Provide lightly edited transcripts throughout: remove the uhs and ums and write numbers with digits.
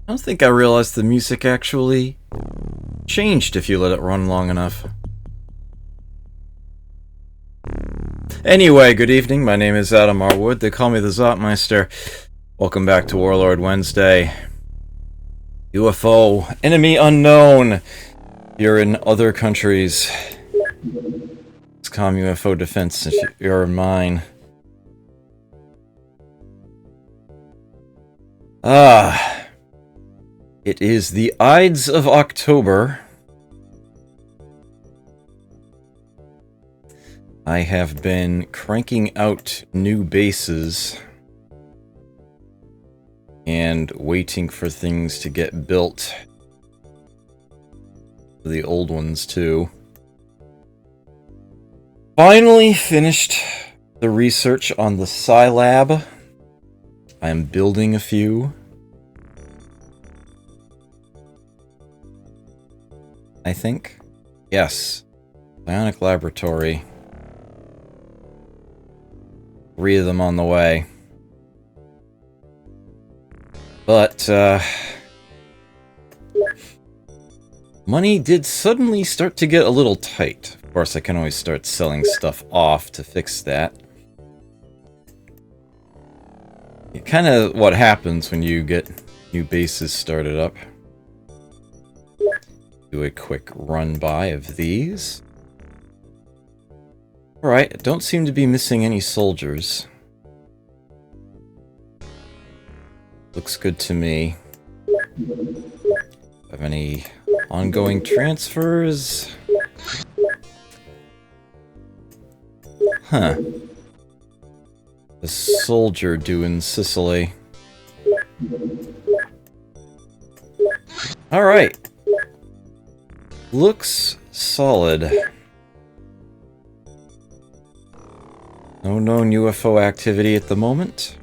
I don't think I realized the music actually changed if you let it run long enough. Anyway, good evening. My name is Adam Arwood. They call me the Zotmeister. Welcome back to Warlord Wednesday. UFO, enemy unknown. You're in other countries. It's UFO Defense if you're in mine. It is the Ides of October. I have been cranking out new bases and waiting for things to get built. The old ones too. Finally finished the research on the Scilab. I am building a few. I think. Yes. Bionic Laboratory. 3 of them on the way. But, money did suddenly start to get a little tight. Of course, I can always start selling stuff off to fix that. Kind of what happens when you get new bases started up. Do a quick run-by of these. Alright, don't seem to be missing any soldiers. Looks good to me. Have any ongoing transfers? Huh. A soldier due in Sicily. Alright. Looks solid. No known UFO activity at the moment.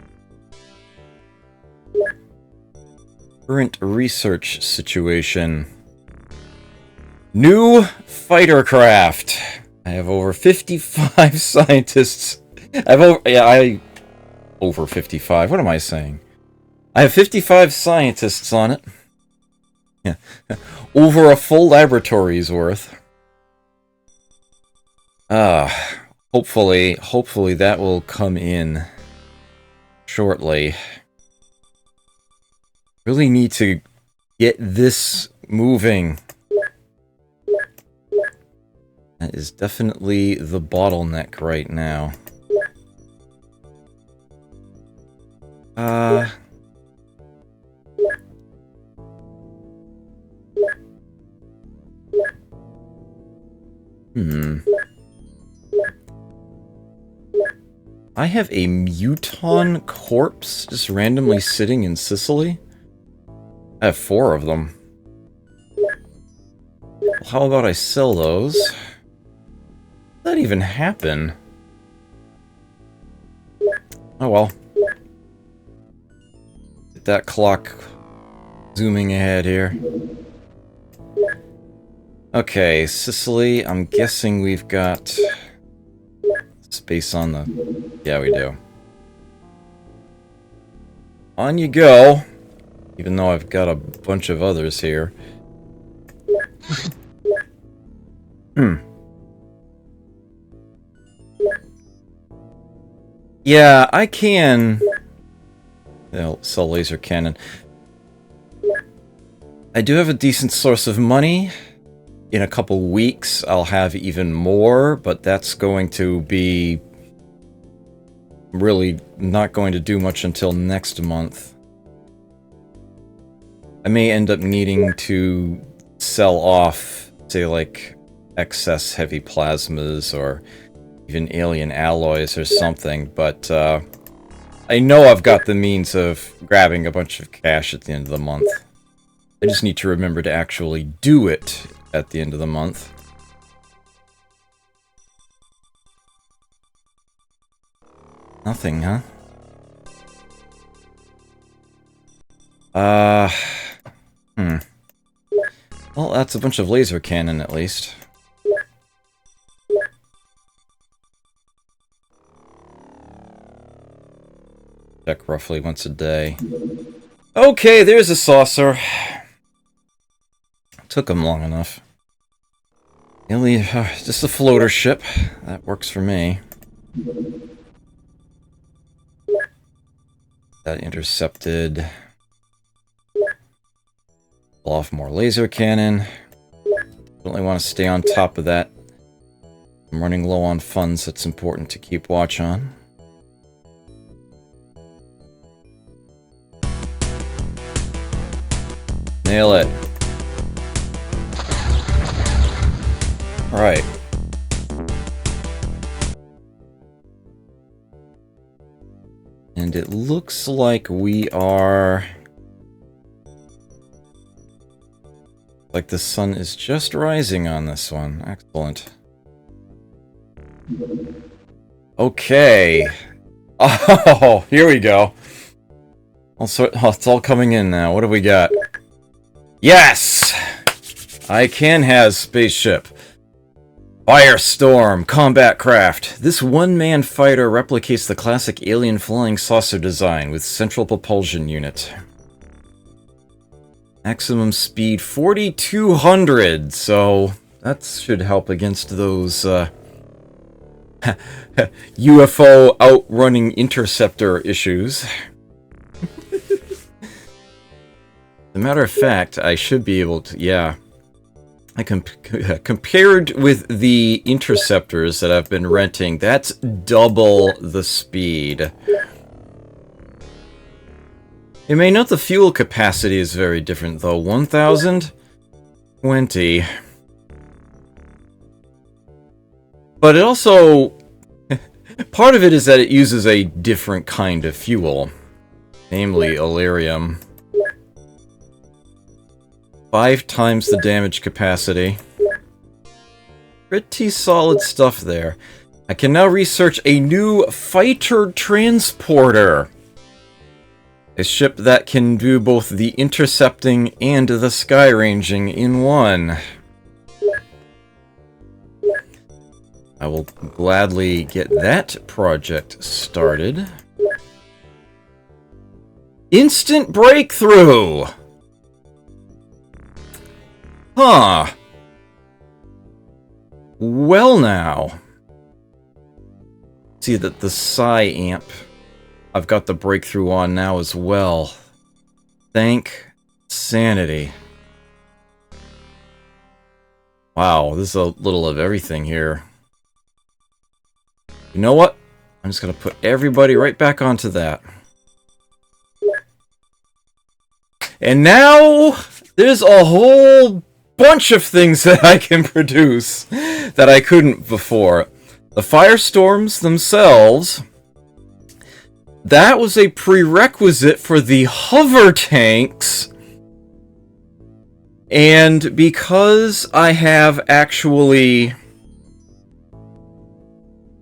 Current research situation. New fighter craft. I have over 55 scientists. Over 55. What am I saying? I have 55 scientists on it. Yeah. Over a full laboratory's worth. Hopefully that will come in shortly. Really need to get this moving. That is definitely the bottleneck right now. I have a muton corpse just randomly sitting in Sicily. I have 4 of them. How about I sell those? How did that even happen? Oh well. Get that clock zooming ahead here. Okay, Sicily, I'm guessing we've got space on the... Yeah, we do. On you go! Even though I've got a bunch of others here. Yeah, I can... They'll sell laser cannon. I do have a decent source of money. In a couple weeks, I'll have even more, but that's going to be really not going to do much until next month. I may end up needing to sell off, say, like, excess heavy plasmas or even alien alloys or something, but I know I've got the means of grabbing a bunch of cash at the end of the month. I just need to remember to actually do it at the end of the month. Nothing, huh? Well, that's a bunch of laser cannon, at least. Check roughly once a day. Okay, there's a saucer. Took him long enough. Just a floater ship. That works for me. That intercepted. Pull off more laser cannon. Definitely want to stay on top of that. I'm running low on funds. That's important to keep watch on. Nail it. Alright. And it looks like we are... Like the sun is just rising on this one. Excellent. Okay. Oh, here we go. Also, it's all coming in now. What do we got? Yes! I can have spaceship. Firestorm, combat craft. This one-man fighter replicates the classic alien flying saucer design with central propulsion unit. Maximum speed 4,200, so that should help against those UFO outrunning interceptor issues. As a matter of fact, I should be able to, yeah. Compared with the interceptors that I've been renting, that's double the speed. You may note the fuel capacity is very different, though. 1,020. But it also... part of it is that it uses a different kind of fuel. Namely, Illyrium. 5 times the damage capacity. Pretty solid stuff there. I can now research a new fighter transporter. A ship that can do both the intercepting and the sky ranging in one. I will gladly get that project started. Instant breakthrough! Huh. Well now. See that the psi amp... I've got the breakthrough on now as well. Thank sanity. Wow, this is a little of everything here. You know what? I'm just gonna put everybody right back onto that. And now, there's a whole bunch of things that I can produce that I couldn't before. The firestorms themselves... That was a prerequisite for the hover tanks. And because I have actually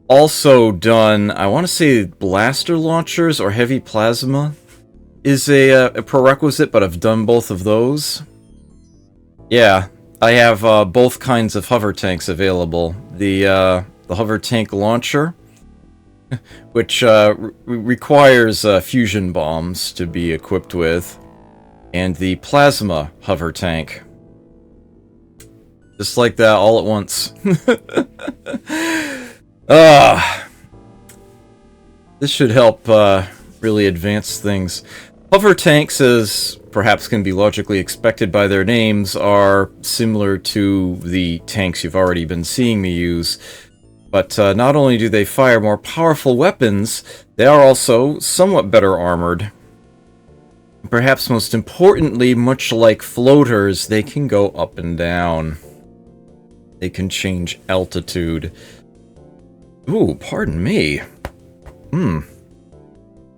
also done, I want to say blaster launchers or heavy plasma is a prerequisite, but I've done both of those. Yeah, I have both kinds of hover tanks available. The hover tank launcher, which requires fusion bombs to be equipped with, and the plasma hover tank. Just like that, all at once. This should help really advance things. Hover tanks, as perhaps can be logically expected by their names, are similar to the tanks you've already been seeing me use. But not only do they fire more powerful weapons, they are also somewhat better armored. Perhaps most importantly, much like floaters, they can go up and down. They can change altitude. Ooh, pardon me.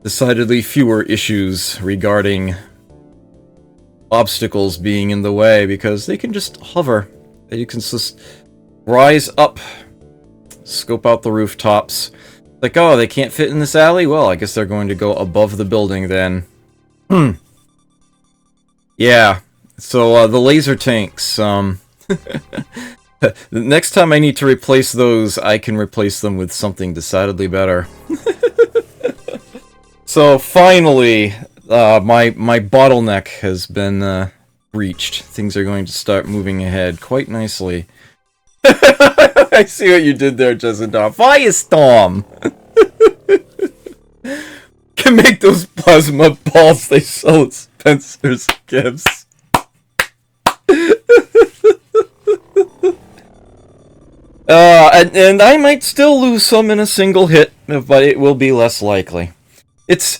Decidedly fewer issues regarding obstacles being in the way, because they can just hover. You can just rise up. Scope out the rooftops. Like, oh, they can't fit in this alley? Well, I guess they're going to go above the building then. Yeah. So, the laser tanks, the next time I need to replace those, I can replace them with something decidedly better. So, finally, my bottleneck has been reached. Things are going to start moving ahead quite nicely. I see what you did there, Jezidar. Firestorm! Can make those plasma balls they sell at Spencer's Gifts. And I might still lose some in a single hit, but it will be less likely. It's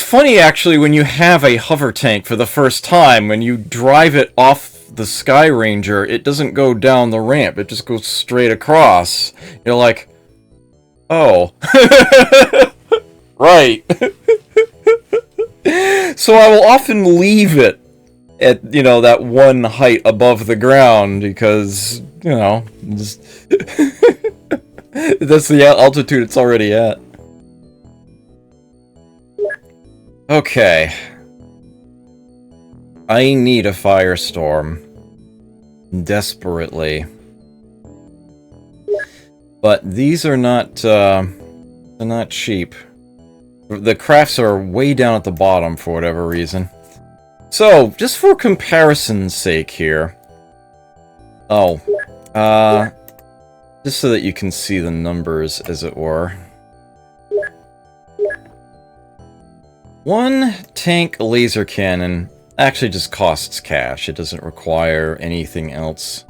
funny, actually, when you have a hover tank for the first time, when you drive it off the Sky Ranger, it doesn't go down the ramp, it just goes straight across. You're like, oh. Right. So I will often leave it at, you know, that one height above the ground, because, you know, just that's the altitude it's already at. Okay. I need a firestorm. Desperately. But these are not, they're not cheap. The crafts are way down at the bottom for whatever reason. So, just for comparison's sake here. Oh. Just so that you can see the numbers, as it were. One tank laser cannon actually just costs cash. It doesn't require anything else.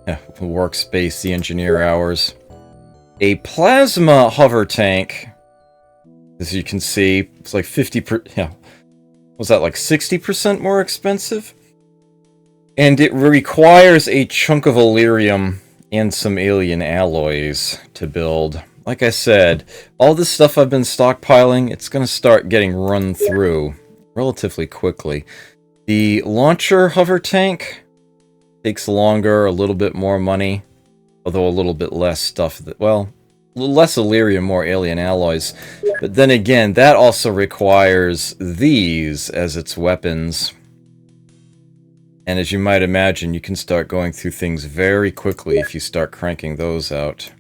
Yeah, workspace, the engineer hours. A plasma hover tank, as you can see, it's like 50%. Yeah, was that like 60% more expensive? And it requires a chunk of Illyrium and some alien alloys to build. Like I said, all this stuff I've been stockpiling, it's going to start getting run through relatively quickly. The launcher hover tank takes longer, a little bit more money, although a little bit less stuff that, well, less Illyrium, more alien alloys. But then again, that also requires these as its weapons. And as you might imagine, you can start going through things very quickly if you start cranking those out.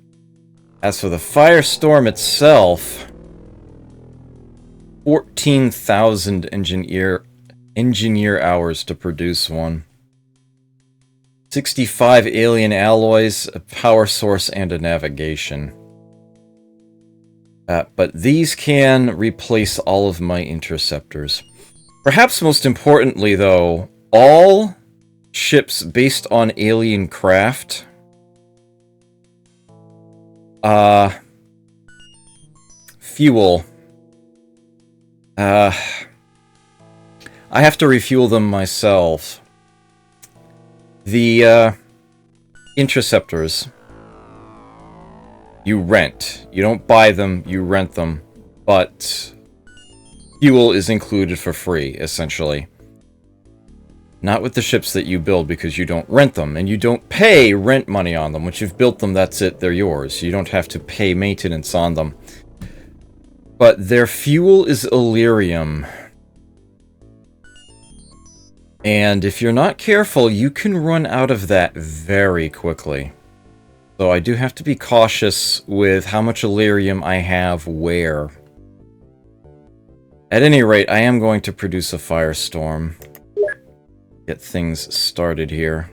As for the Firestorm itself, 14,000 engineer hours to produce one. 65 alien alloys, a power source, and a navigation. But these can replace all of my interceptors. Perhaps most importantly, though, all ships based on alien craft fuel. I have to refuel them myself. The interceptors, you rent. You don't buy them, you rent them. But fuel is included for free, essentially. Not with the ships that you build, because you don't rent them, and you don't pay rent money on them. Once you've built them, that's it, they're yours. You don't have to pay maintenance on them. But their fuel is Illyrium. And if you're not careful, you can run out of that very quickly. So I do have to be cautious with how much Illyrium I have where. At any rate, I am going to produce a Firestorm. Get things started here.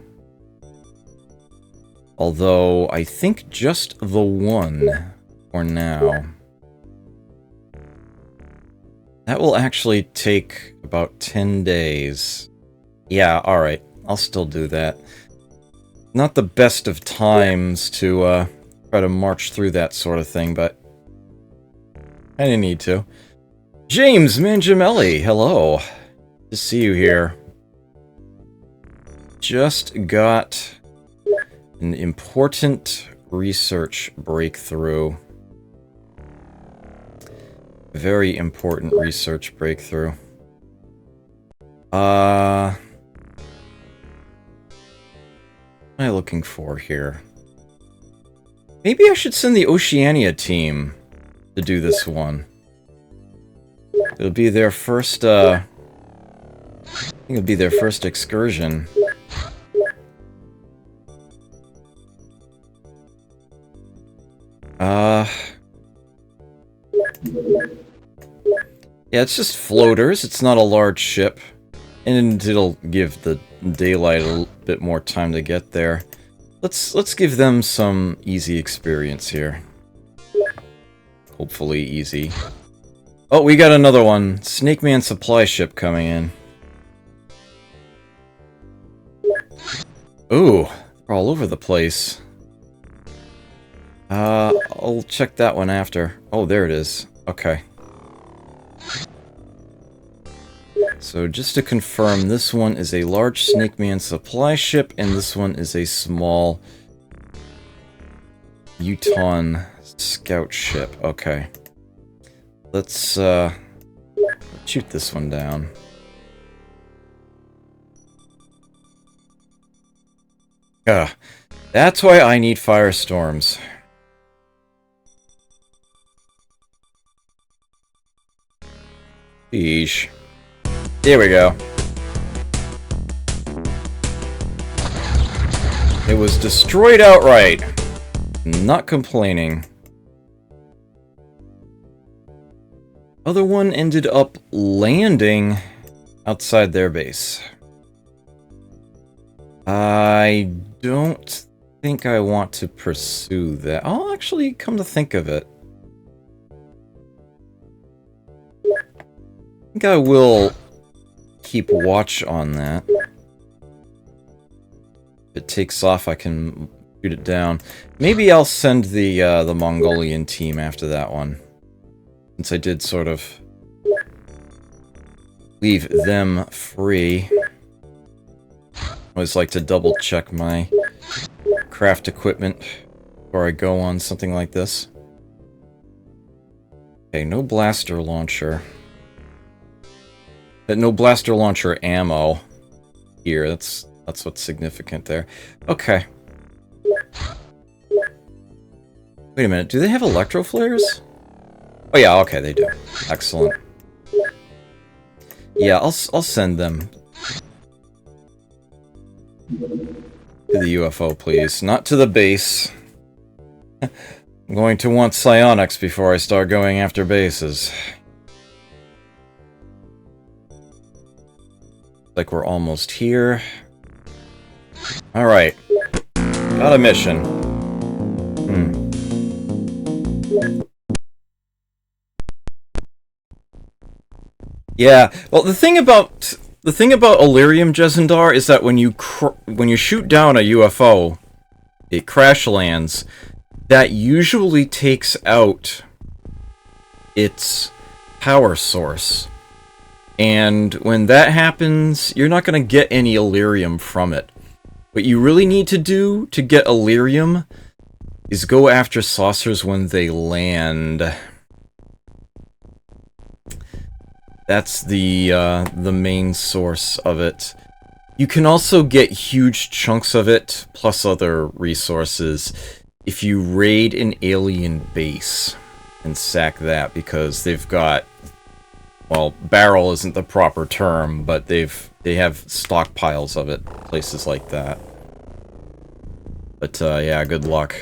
Although, I think just the one for now. That will actually take about 10 days. Yeah, alright. I'll still do that. Not the best of times to try to march through that sort of thing, but I didn't need to. James Mangiamelli, hello. Good to see you here. Just got an important research breakthrough. Very important research breakthrough. What am I looking for here? Maybe I should send the Oceania team to do this one. It'll be their first, I think it'll be their first excursion. Yeah, it's just floaters. It's not a large ship. And it'll give the daylight a little bit more time to get there. Let's give them some easy experience here. Hopefully easy. Oh, we got another one. Snake Man supply ship coming in. Ooh, they're all over the place. I'll check that one after. Oh, there it is. Okay. So just to confirm, this one is a large Snake Man supply ship, and this one is a small Uton scout ship. Okay. Let's shoot this one down. That's why I need firestorms. Yeesh. There we go. It was destroyed outright. Not complaining. Other one ended up landing outside their base. I don't think I want to pursue that. I'll actually come to think of it. I think I will keep watch on that. If it takes off, I can shoot it down. Maybe I'll send the Mongolian team after that one, since I did sort of leave them free. I always like to double check my craft equipment before I go on something like this. Okay, no blaster launcher. No blaster launcher ammo here. That's what's significant there. Okay. Wait a minute. Do they have electro flares? Oh yeah. Okay, they do. Excellent. Yeah, I'll send them to the UFO, please. Not to the base. I'm going to want psionics before I start going after bases. Like we're almost here. Alright. Got a mission. Yeah, well the thing about Illyrium Jezendar is that when you shoot down a UFO, it crash lands, that usually takes out its power source. And when that happens, you're not going to get any Illyrium from it. What you really need to do to get Illyrium is go after saucers when they land. That's the main source of it. You can also get huge chunks of it, plus other resources, if you raid an alien base and sack that, because they've got... Well, barrel isn't the proper term, but they have stockpiles of it, places like that. But yeah, good luck.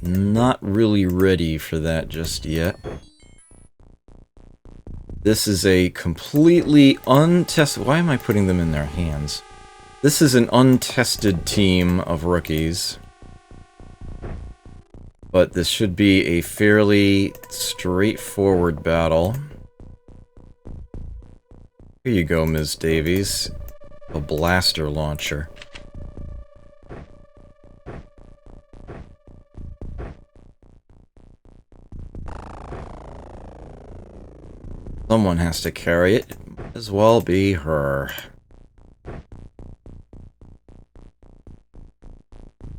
Not really ready for that just yet. This is a completely untested... Why am I putting them in their hands? This is an untested team of rookies. But this should be a fairly straightforward battle. Here you go, Ms. Davies. A blaster launcher. Someone has to carry it. Might as well be her.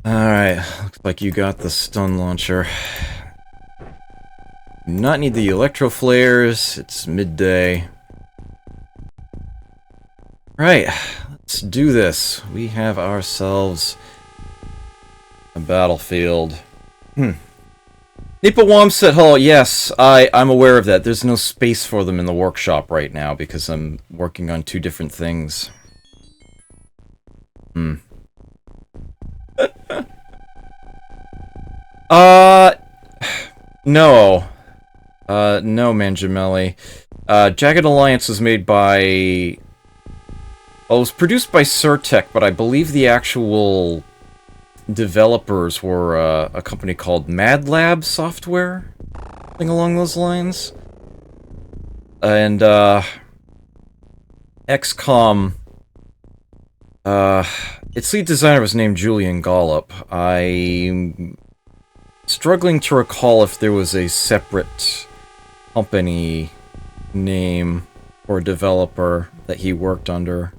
Alright, looks like you got the stun launcher. Do not need the electro flares, it's midday. Right, let's do this. We have ourselves a battlefield. Nipawamset Hall, yes, I'm aware of that. There's no space for them in the workshop right now because I'm working on two different things. No. No, Mangiamelli. Jagged Alliance was made by... Well, it was produced by Surtech, but I believe the actual developers were a company called Mad Lab Software? Something along those lines. And, XCOM... its lead designer was named Julian Gollop. I'm struggling to recall if there was a separate company name or developer that he worked under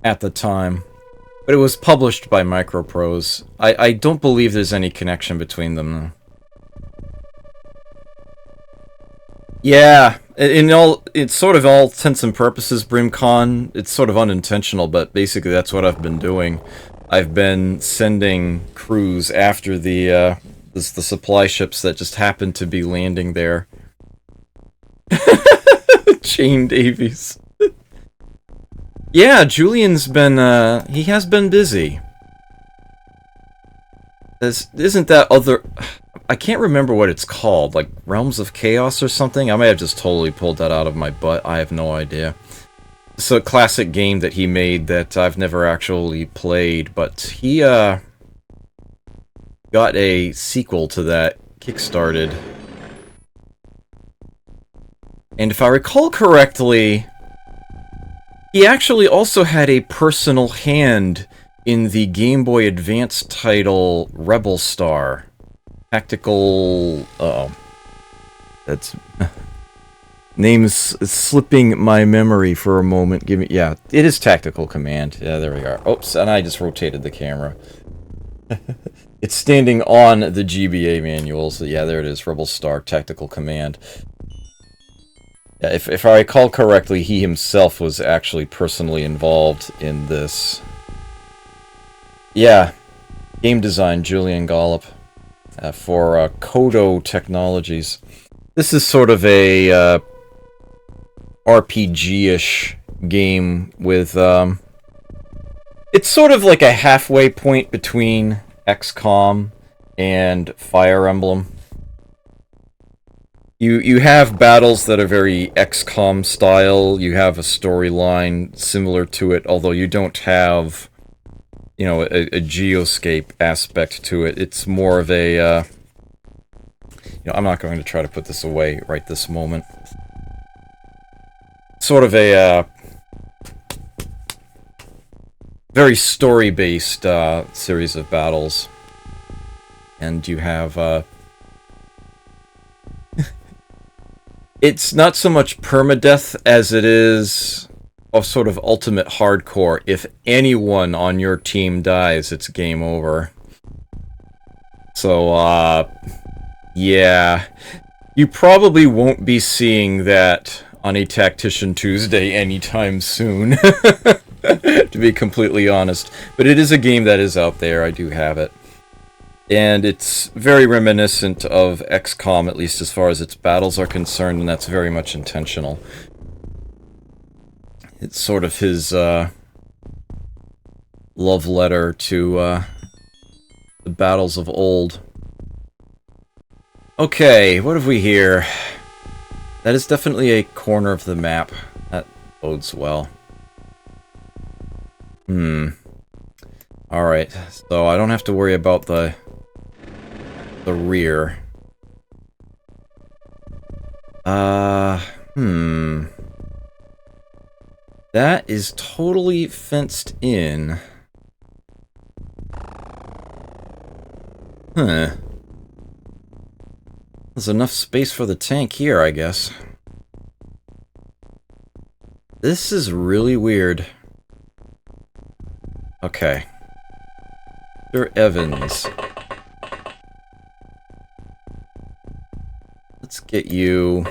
at the time. But it was published by Microprose. I don't believe there's any connection between them, though. Yeah, it's sort of all intents and purposes, Brimcon. It's sort of unintentional, but basically that's what I've been doing. I've been sending crews after the supply ships that just happen to be landing there. Chain Davies. Yeah, Julian's been, he has been busy. Isn't that other... I can't remember what it's called, like Realms of Chaos or something? I may have just totally pulled that out of my butt, I have no idea. It's a classic game that he made that I've never actually played, but he, got a sequel to that kickstarted. And if I recall correctly, he actually also had a personal hand in the Game Boy Advance title Rebel Star. Tactical... Uh-oh. That's... Name's slipping my memory for a moment. Give me... Yeah, it is Tactical Command. Yeah, there we are. Oops, and I just rotated the camera. It's standing on the GBA manual, so yeah, there it is. Rebel Star Tactical Command. Yeah, if I recall correctly, he himself was actually personally involved in this. Yeah, game design, Julian Gollop, for Kodo Technologies. This is sort of a RPG-ish game with, it's sort of like a halfway point between XCOM and Fire Emblem. You have battles that are very XCOM style, you have a storyline similar to it, although you don't have, you know, a geoscape aspect to it. It's more of a, you know, I'm not going to try to put this away right this moment. Sort of a, very story-based, series of battles. And you have, it's not so much permadeath as it is a sort of ultimate hardcore. If anyone on your team dies, it's game over. So, yeah. You probably won't be seeing that on a Tactician Tuesday anytime soon, to be completely honest. But it is a game that is out there, I do have it. And it's very reminiscent of XCOM, at least as far as its battles are concerned, and that's very much intentional. It's sort of his, love letter to, the battles of old. Okay, what have we here? That is definitely a corner of the map. That bodes well. Alright, so I don't have to worry about the rear. That is totally fenced in. Huh. There's enough space for the tank here, I guess. This is really weird. Okay. Mr. Evans. Let's get you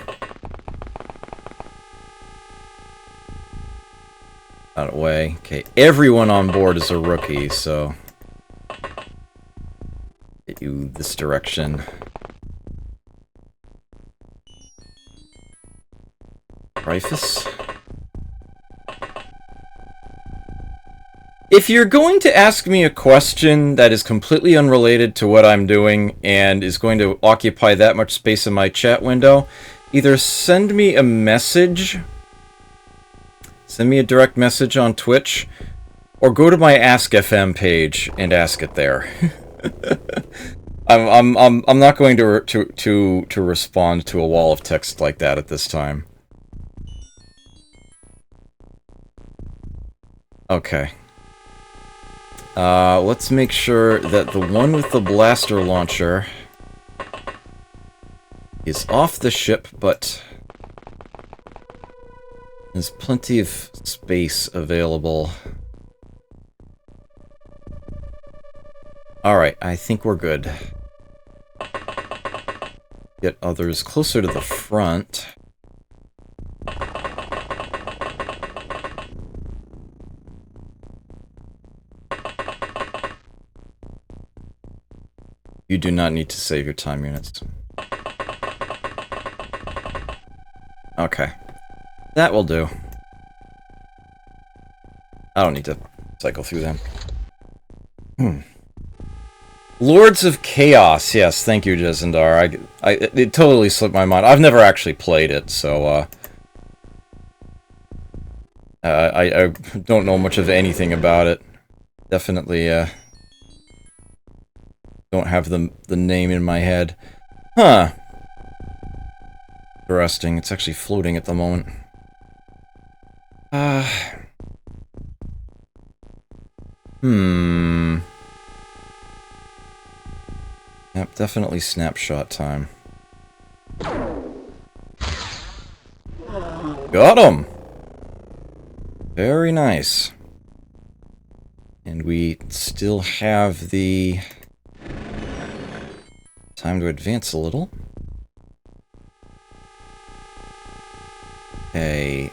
out of the way. Okay, everyone on board is a rookie, so get you this direction. Rifus? If you're going to ask me a question that is completely unrelated to what I'm doing and is going to occupy that much space in my chat window, either send me a message, send me a direct message on Twitch, or go to my Ask FM page and ask it there. I'm not going to respond to a wall of text like that at this time. Okay. Let's make sure that the one with the blaster launcher is off the ship, but there's plenty of space available. Alright, I think we're good. Get others closer to the front. You do not need to save your time units. Okay. That will do. I don't need to cycle through them. Lords of Chaos. Yes, thank you, Jezendar. It totally slipped my mind. I've never actually played it, so I don't know much of anything about it. Definitely don't have the name in my head. Huh. Interesting. It's actually floating at the moment. Yep, definitely snapshot time. Got him! Very nice. And we still have the time to advance a little. Okay,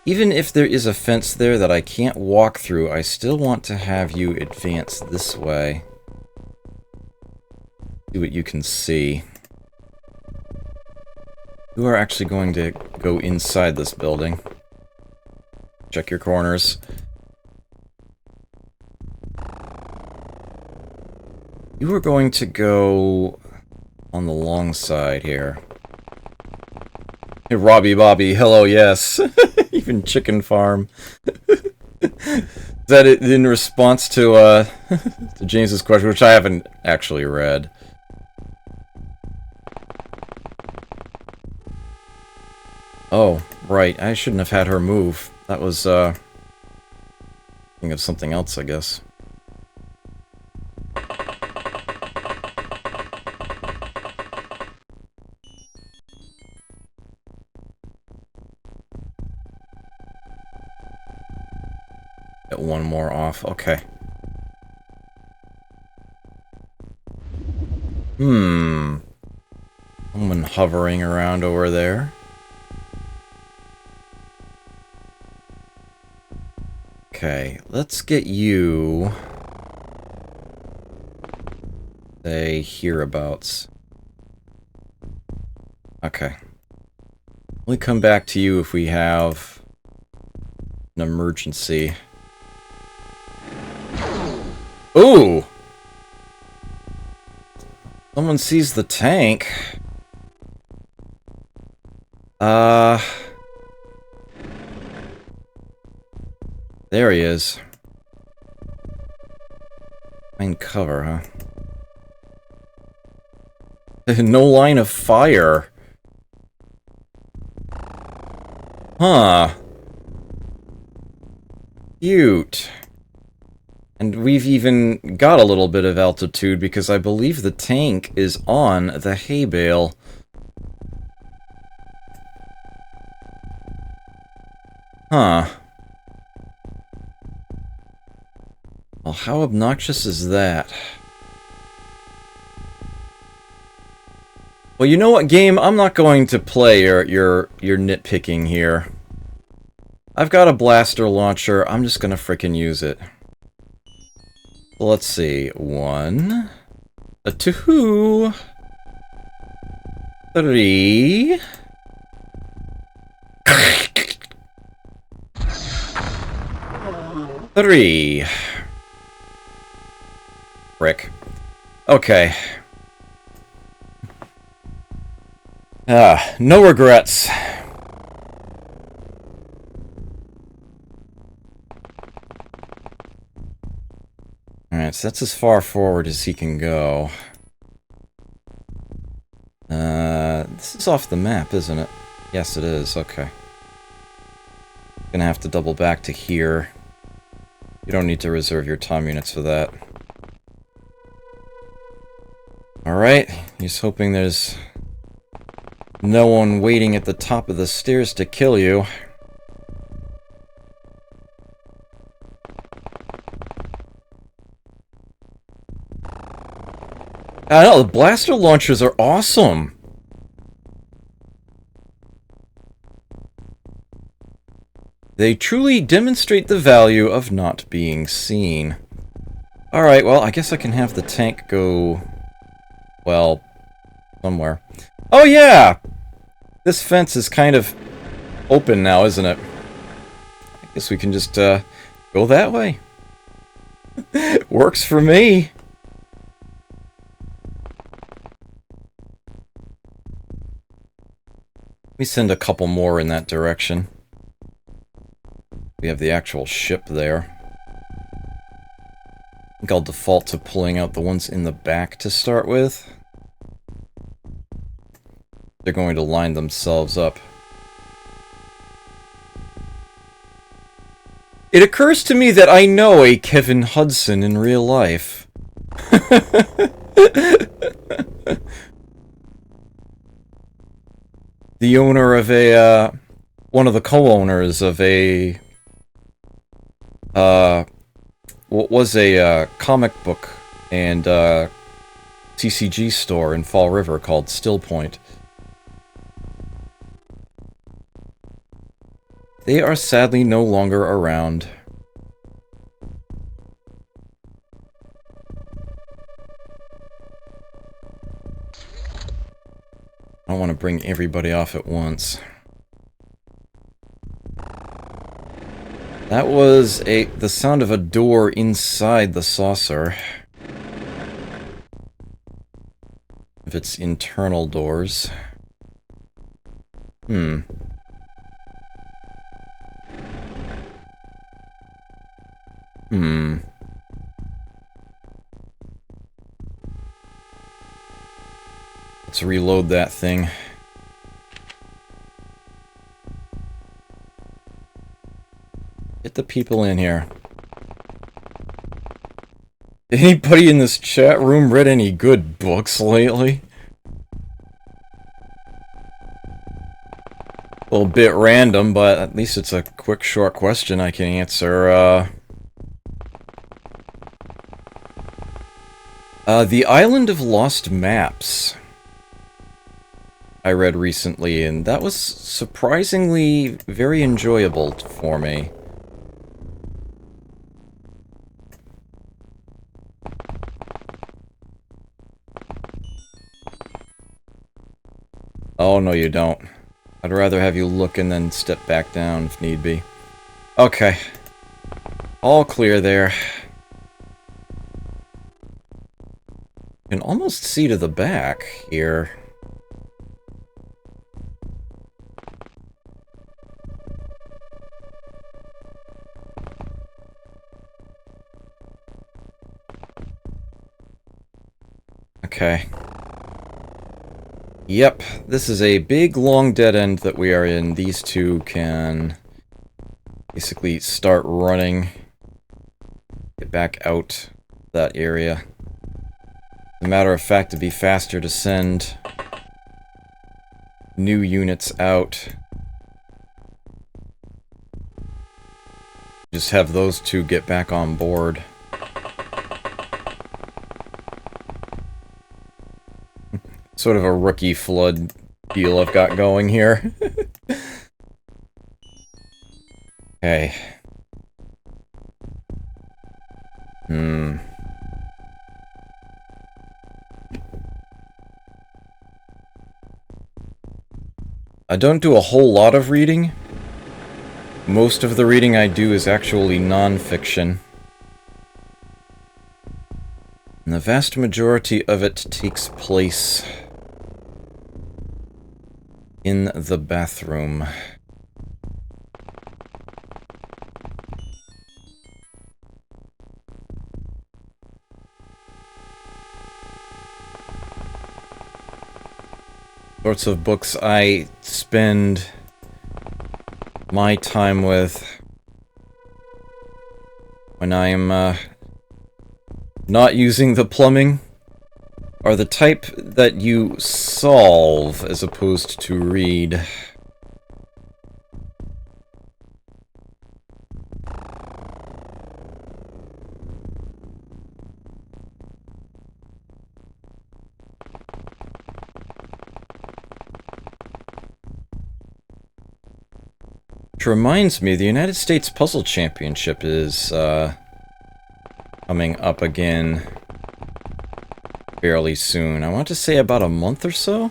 even if there is a fence there that I can't walk through, I still want to have you advance this way. See what you can see. You are actually going to go inside this building. Check your corners. You are going to go on the long side here. Hey, Robbie Bobby, hello, yes. Even Chicken Farm. Is that it in response to James's question, which I haven't actually read? Oh, right. I shouldn't have had her move. That was, thinking of something else, I guess. Get one more off. Okay. Someone hovering around over there. Okay, let's get you... say, hereabouts. Okay. We'll come back to you if we have an emergency. Ooh! Someone sees the tank. There he is. Find cover, huh? No line of fire. Huh. Cute. And we've even got a little bit of altitude because I believe the tank is on the hay bale. Huh. Well, how obnoxious is that? Well, you know what, game? I'm not going to play your nitpicking here. I've got a blaster launcher. I'm just gonna frickin' use it. Let's see. 1, 2, 3. 3. Frick. Okay. No regrets. Alright, so that's as far forward as he can go. This is off the map, isn't it? Yes, it is. Okay. Gonna have to double back to here. You don't need to reserve your time units for that. Alright, he's hoping there's no one waiting at the top of the stairs to kill you. I know, the blaster launchers are awesome! They truly demonstrate the value of not being seen. Alright, well, I guess I can have the tank go... well, somewhere. Oh yeah! This fence is kind of open now, isn't it? I guess we can just, go that way. Works for me! Let me send a couple more in that direction. We have the actual ship there. I think I'll default to pulling out the ones in the back to start with. They're going to line themselves up. It occurs to me that I know a Kevin Hudson in real life. The owner of a, one of the co-owners of a, what was a, comic book and, CCG store in Fall River called Still Point. They are sadly no longer around. I don't want to bring everybody off at once. That was the sound of a door inside the saucer. If it's internal doors. Hmm. Let's reload that thing. Get the people in here. Anybody in this chat room read any good books lately? A little bit random, but at least it's a quick, short question I can answer. The Island of Lost Maps. I read recently, and that was surprisingly very enjoyable for me. Oh, no you don't. I'd rather have you look and then step back down if need be. Okay. All clear there. You can almost see to the back here. Okay. Yep, this is a big, long dead end that we are in. These two can basically start running. Get back out that area. As a matter of fact, it'd be faster to send new units out. Just have those two get back on board. Sort of a rookie flood deal I've got going here. Okay. I don't do a whole lot of reading, Most of the reading I do is actually non-fiction. And the vast majority of it takes place in the bathroom. Sorts of books I spend my time with when I'm not using the plumbing are the type that you solve as opposed to read. Which reminds me, the United States Puzzle Championship is coming up again fairly soon. I want to say about a month or so?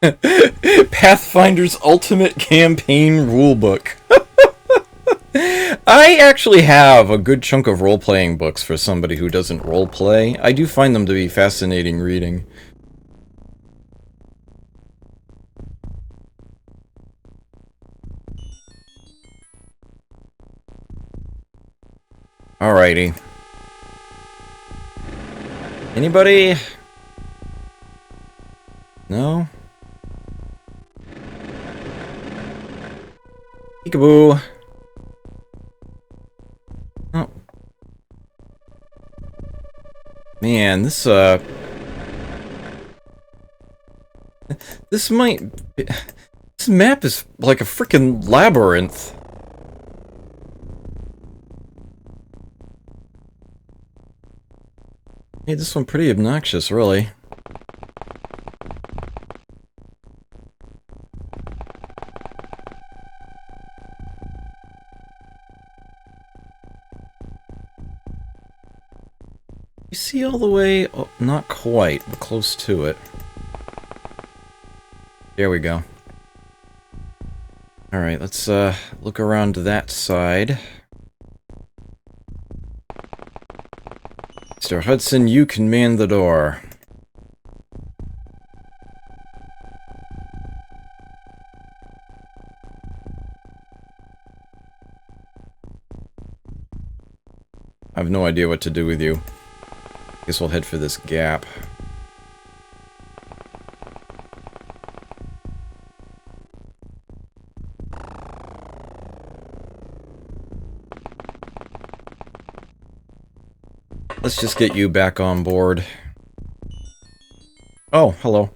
Pathfinder's Ultimate Campaign Rulebook. I actually have a good chunk of role-playing books for somebody who doesn't role-play. I do find them to be fascinating reading. Alrighty. Anybody? No? Peekaboo. Oh. Man, this might be... This map is like a freaking labyrinth. Hey, this one pretty obnoxious, really. You see all the way? Oh, not quite, but close to it. There we go. Alright, let's look around to that side. Mr. Hudson, you can man the door. I have no idea what to do with you. Guess we'll head for this gap. Let's just get you back on board. Oh, hello.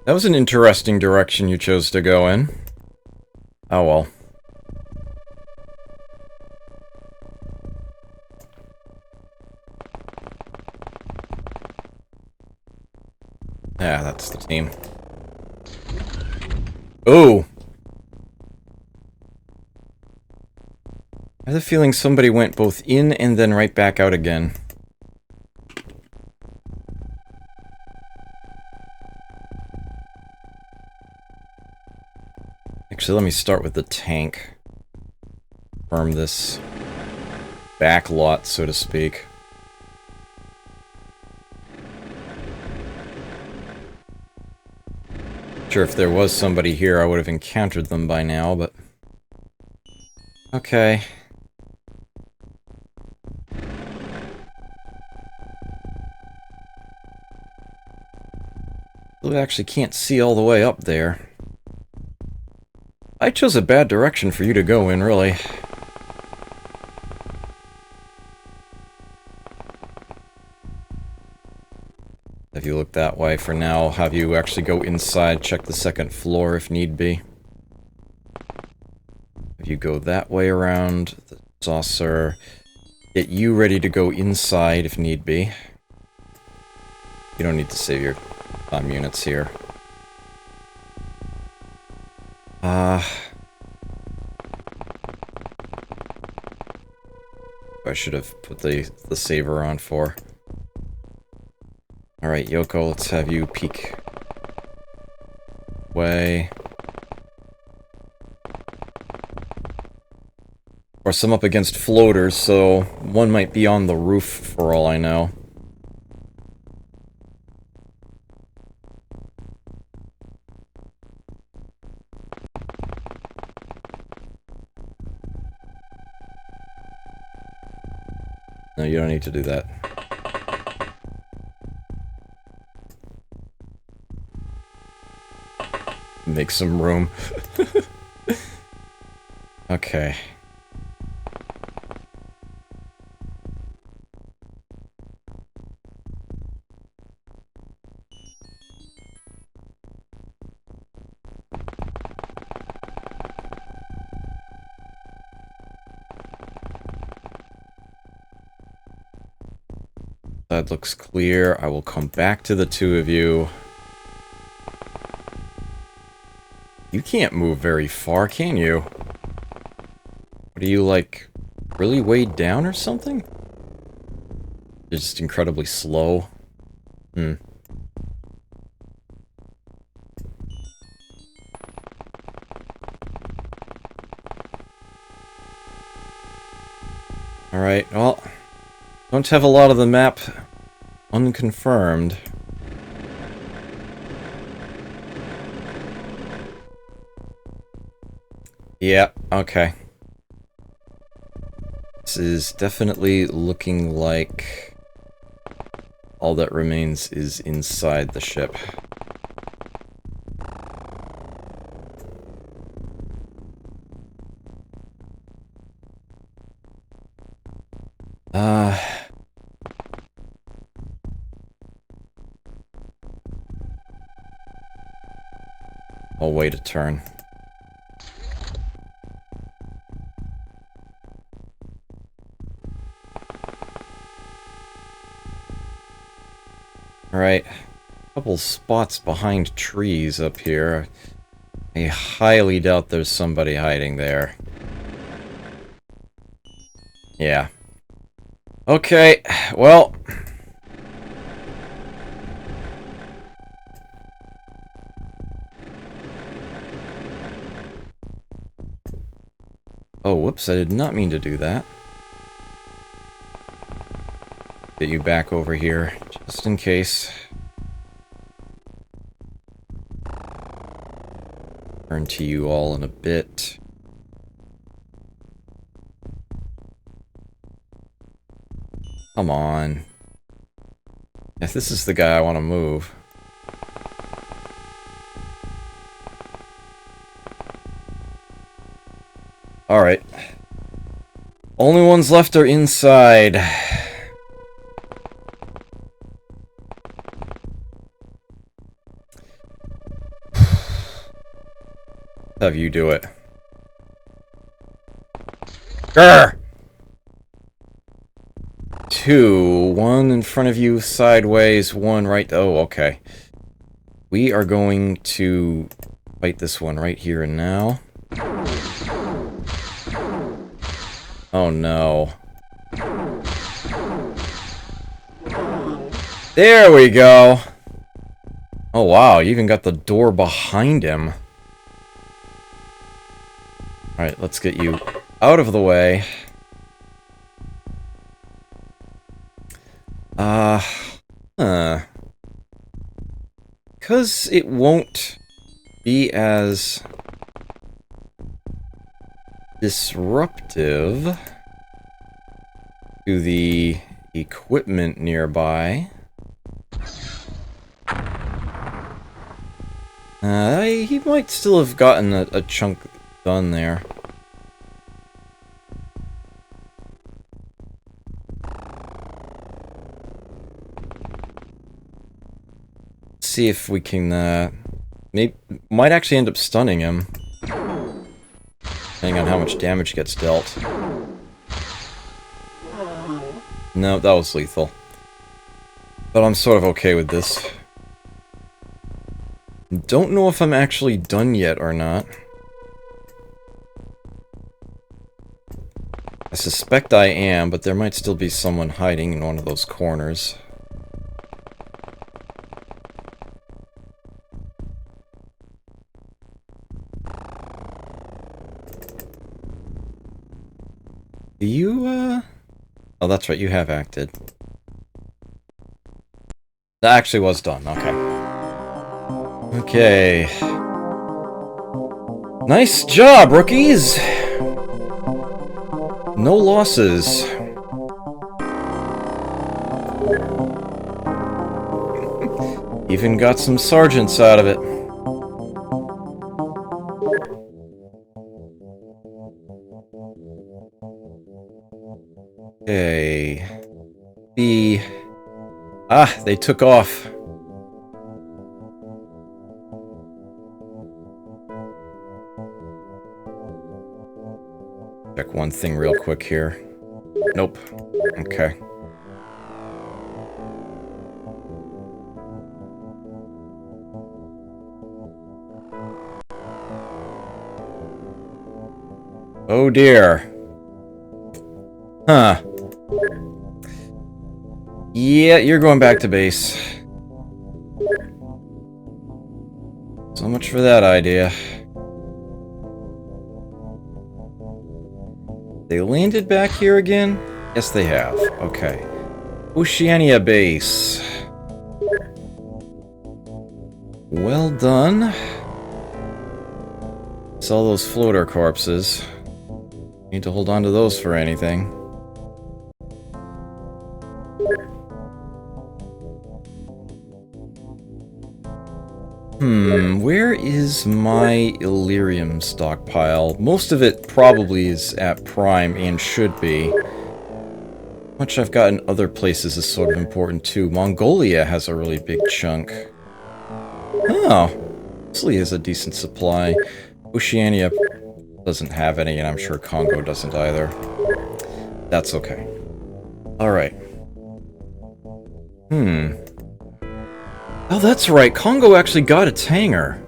That was an interesting direction you chose to go in. Oh well. Yeah, that's the team. Oh! I have the feeling somebody went both in and then right back out again. Actually, let me start with the tank. Confirm this back lot, so to speak. Sure, if there was somebody here, I would have encountered them by now, but... Okay. I actually can't see all the way up there. I chose a bad direction for you to go in, really. that way for now. I'll have you actually go inside, check the second floor if need be. Have you go that way around the saucer. Get you ready to go inside if need be. You don't need to save your units here. I should have put the saver on for. Alright, Yoko, let's have you peek. Way. Of course, I'm up against floaters, so one might be on the roof for all I know. No, you don't need to do that. Make some room. Okay. That looks clear. I will come back to the two of you. You can't move very far, can you? What are you, like, really weighed down or something? You're just incredibly slow. Alright, well, don't have a lot of the map unconfirmed. Yeah, okay. This is definitely looking like all that remains is inside the ship. I'll wait a turn. Alright, a couple spots behind trees up here. I highly doubt there's somebody hiding there. Yeah. Okay, well... Oh, whoops, I did not mean to do that. Get you back over here, just in case. Turn to you all in a bit. Come on. If this is the guy I want to move. Alright. Only ones left are inside. Have you do it. Grr! 2. 1 in front of you, sideways, 1 right... Oh, okay. We are going to fight this one right here and now. Oh, no. There we go! Oh, wow, you even got the door behind him. Alright, let's get you out of the way. Because it won't be as disruptive to the equipment nearby. He might still have gotten a chunk done there. see if we can, might actually end up stunning him. Depending on how much damage gets dealt. No, that was lethal. But I'm sort of okay with this. Don't know if I'm actually done yet or not. I suspect I am, but there might still be someone hiding in one of those corners. You, oh, that's right, you have acted. That actually was done, okay. Okay. Nice job, rookies! No losses. Even got some sergeants out of it. Okay. They took off. Check one thing real quick here. Nope. Okay. Oh dear. Huh. Yeah, you're going back to base. So much for that idea. They landed back here again? Yes, they have. Okay. Oceania base. Well done. Sell those floater corpses. Need to hold on to those for anything. Where is my Illyrium stockpile? Most of it probably is at Prime and should be. How much I've got in other places is sort of important too. Mongolia has a really big chunk. Oh, Italy has a decent supply. Oceania doesn't have any, and I'm sure Congo doesn't either. That's okay. Alright. Oh, that's right. Congo actually got its hangar.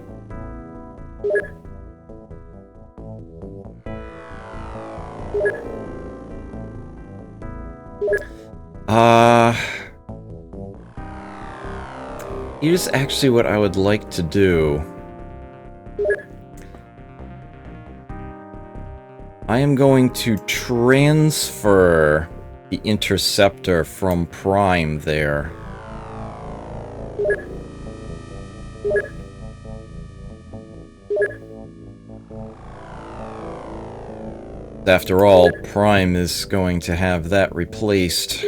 Here's actually what I would like to do. I am going to transfer the interceptor from Prime there. After all, Prime is going to have that replaced.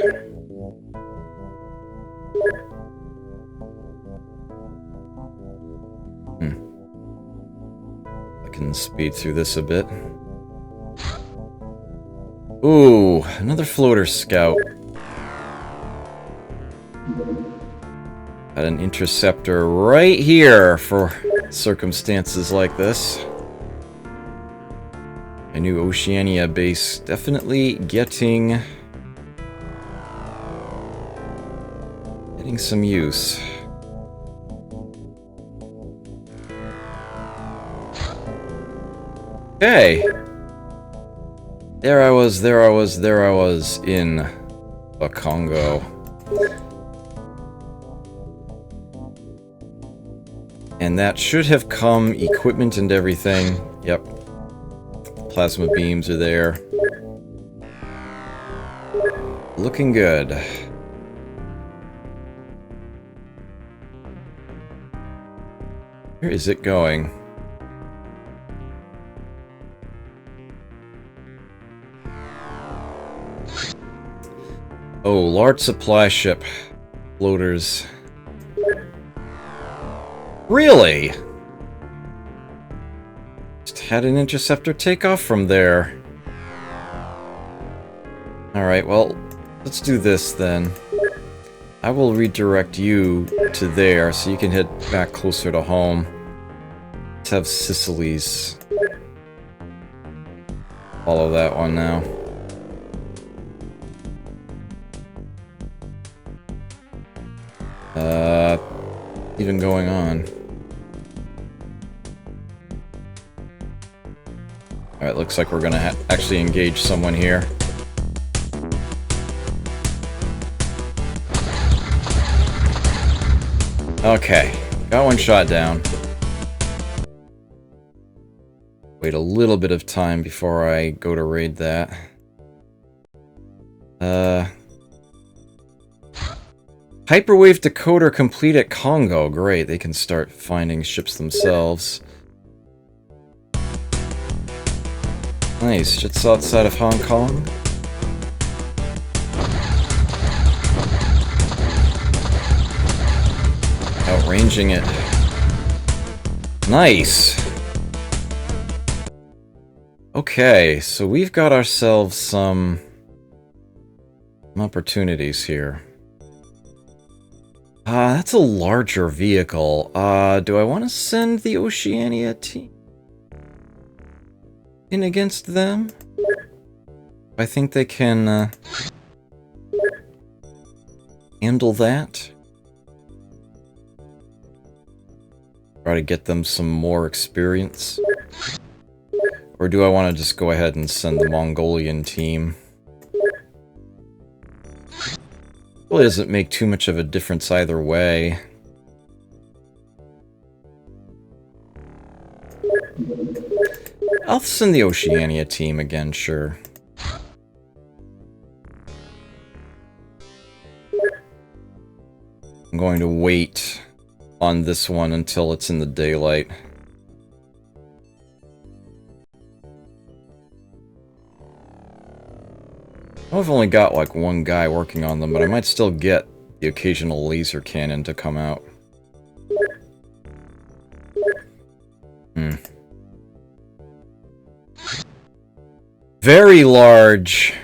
I can speed through this a bit. Ooh, another floater scout. Got an interceptor right here for circumstances like this. A new Oceania base definitely getting some use. Okay. There I was in the Congo. And that should have come equipment and everything. Yep. Plasma beams are there. Looking good. Where is it going? Oh, large supply ship. Floaters. Really? Just had an interceptor take off from there. Alright, well, let's do this then. I will redirect you to there so you can head back closer to home. Let's have Sicily's follow that one now. Even going on. Alright, looks like we're gonna actually engage someone here. Okay, got one shot down. Wait a little bit of time before I go to raid that. Hyperwave decoder complete at Congo. Great, they can start finding ships themselves. Nice, just outside of Hong Kong. Outranging it. Nice! Okay, so we've got ourselves some opportunities here. That's a larger vehicle. Do I want to send the Oceania team in against them? I think they can handle that. Try to get them some more experience. Or do I want to just go ahead and send the Mongolian team? Really doesn't make too much of a difference either way. I'll send the Oceania team again, sure. I'm going to wait on this one until it's in the daylight. I've only got like one guy working on them, but I might still get the occasional laser cannon to come out. Very large!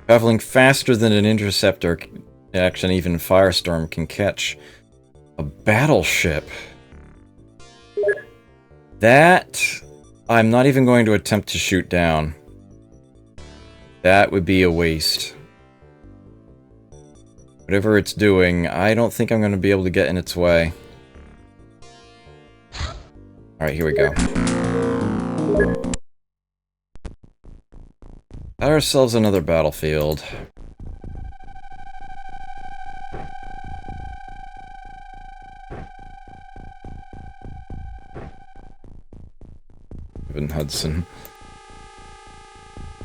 Traveling faster than an interceptor, actually even Firestorm can catch. A battleship. That I'm not even going to attempt to shoot down. That would be a waste. Whatever it's doing, I don't think I'm going to be able to get in its way. Alright, here we go. Got ourselves another battlefield. Evan Hudson.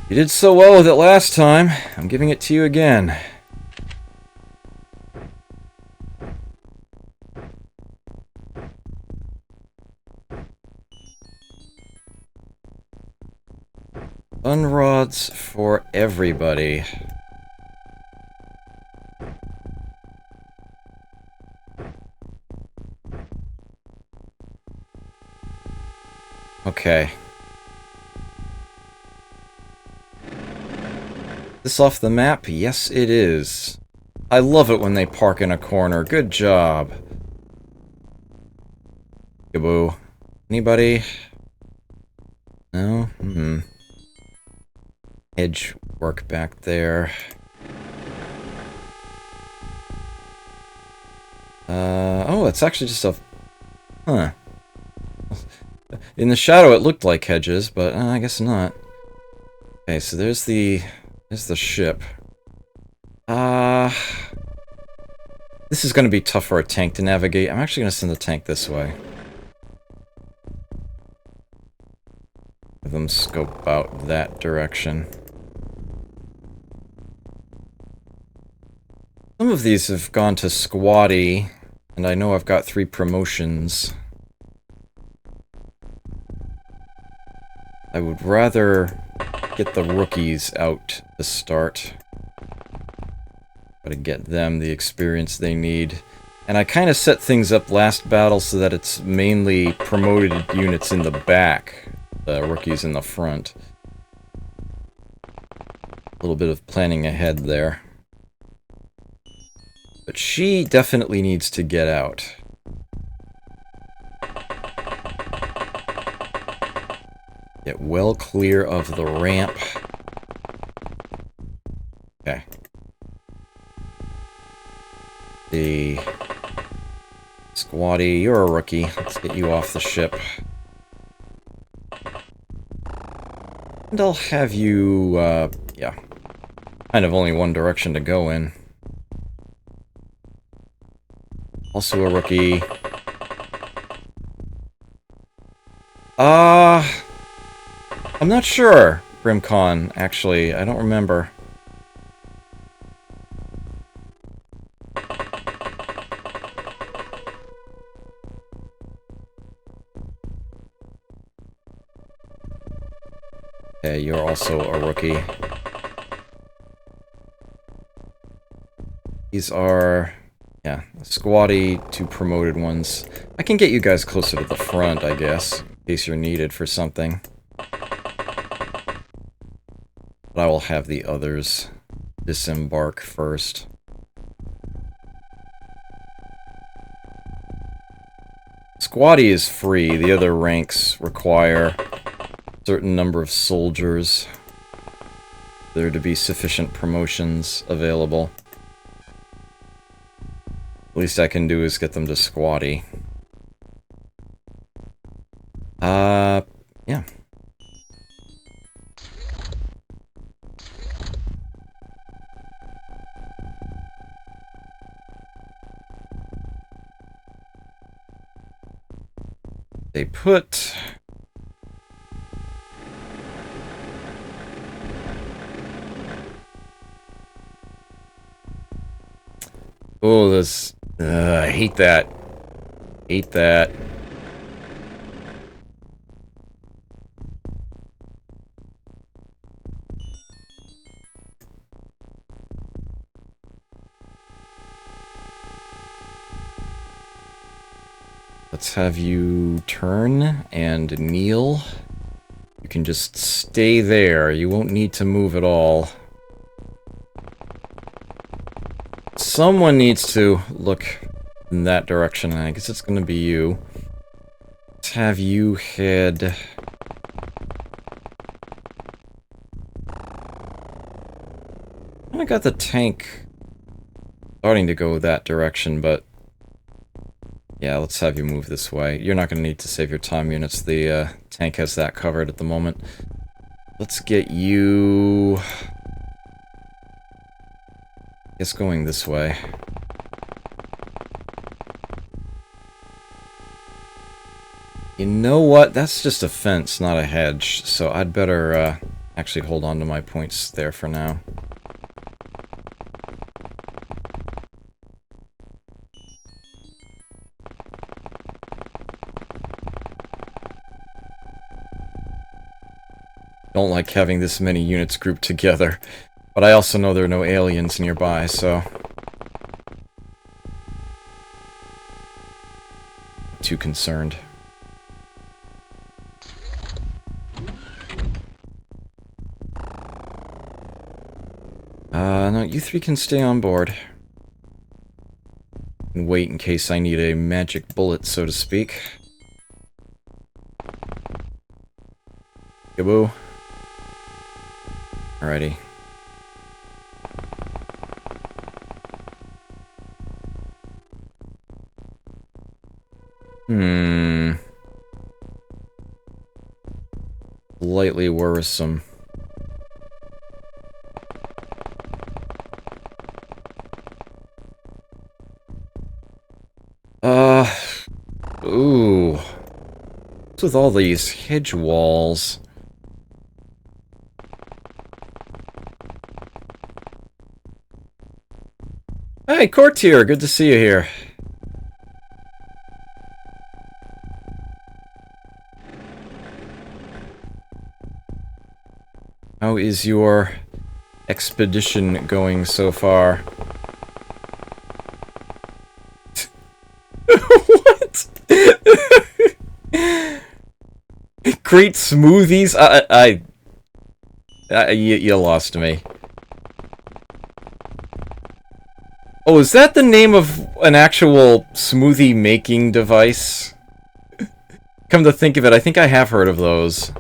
You did so well with it last time. I'm giving it to you again. Fun rods for everybody. Okay. This off the map? Yes, it is. I love it when they park in a corner. Good job. Gaboo. Anybody? No? Edge work back there. Oh, it's actually just a... Huh. In the shadow it looked like hedges, but I guess not. Okay, so there's the ship. This is going to be tough for a tank to navigate. I'm actually going to send the tank this way. Have them scope out that direction. Some of these have gone to squatty, and I know I've got 3 promotions. I would rather get the rookies out to start. Gotta get them the experience they need. And I kind of set things up last battle so that it's mainly promoted units in the back, the rookies in the front. A little bit of planning ahead there. But she definitely needs to get out. Get well clear of the ramp. Okay. The Squatty, you're a rookie. Let's get you off the ship. And I'll have you, yeah. Kind of only one direction to go in. Also a rookie. I'm not sure, Brimcon, actually. I don't remember. Yeah, you're also a rookie. These are, yeah, Squatty, 2 promoted ones. I can get you guys closer to the front, I guess, in case you're needed for something. But I will have the others disembark first. Squatty is free. The other ranks require a certain number of soldiers for there to be sufficient promotions available. Least I can do is get them to Squatty. Yeah. They put... Oh, this... I hate that. Hate that. Let's have you turn and kneel. You can just stay there. You won't need to move at all. Someone needs to look in that direction, and I guess it's gonna be you. Let's have you head... I got the tank starting to go that direction, but... yeah, let's have you move this way. You're not gonna need to save your time units. The tank has that covered at the moment. Let's get you... I guess going this way. You know what? That's just a fence, not a hedge, so I'd better actually hold on to my points there for now. Don't like having this many units grouped together, but I also know there are no aliens nearby, so... too concerned. No, you 3 can stay on board. And wait in case I need a magic bullet, so to speak. Gaboo. Alrighty. Slightly worrisome. Ooh. What's with all these hedge walls? Hey, Courtier, good to see you here. How is your expedition going so far? What? Great smoothies? You lost me. Oh, is that the name of an actual smoothie making device? Come to think of it, I think I have heard of those.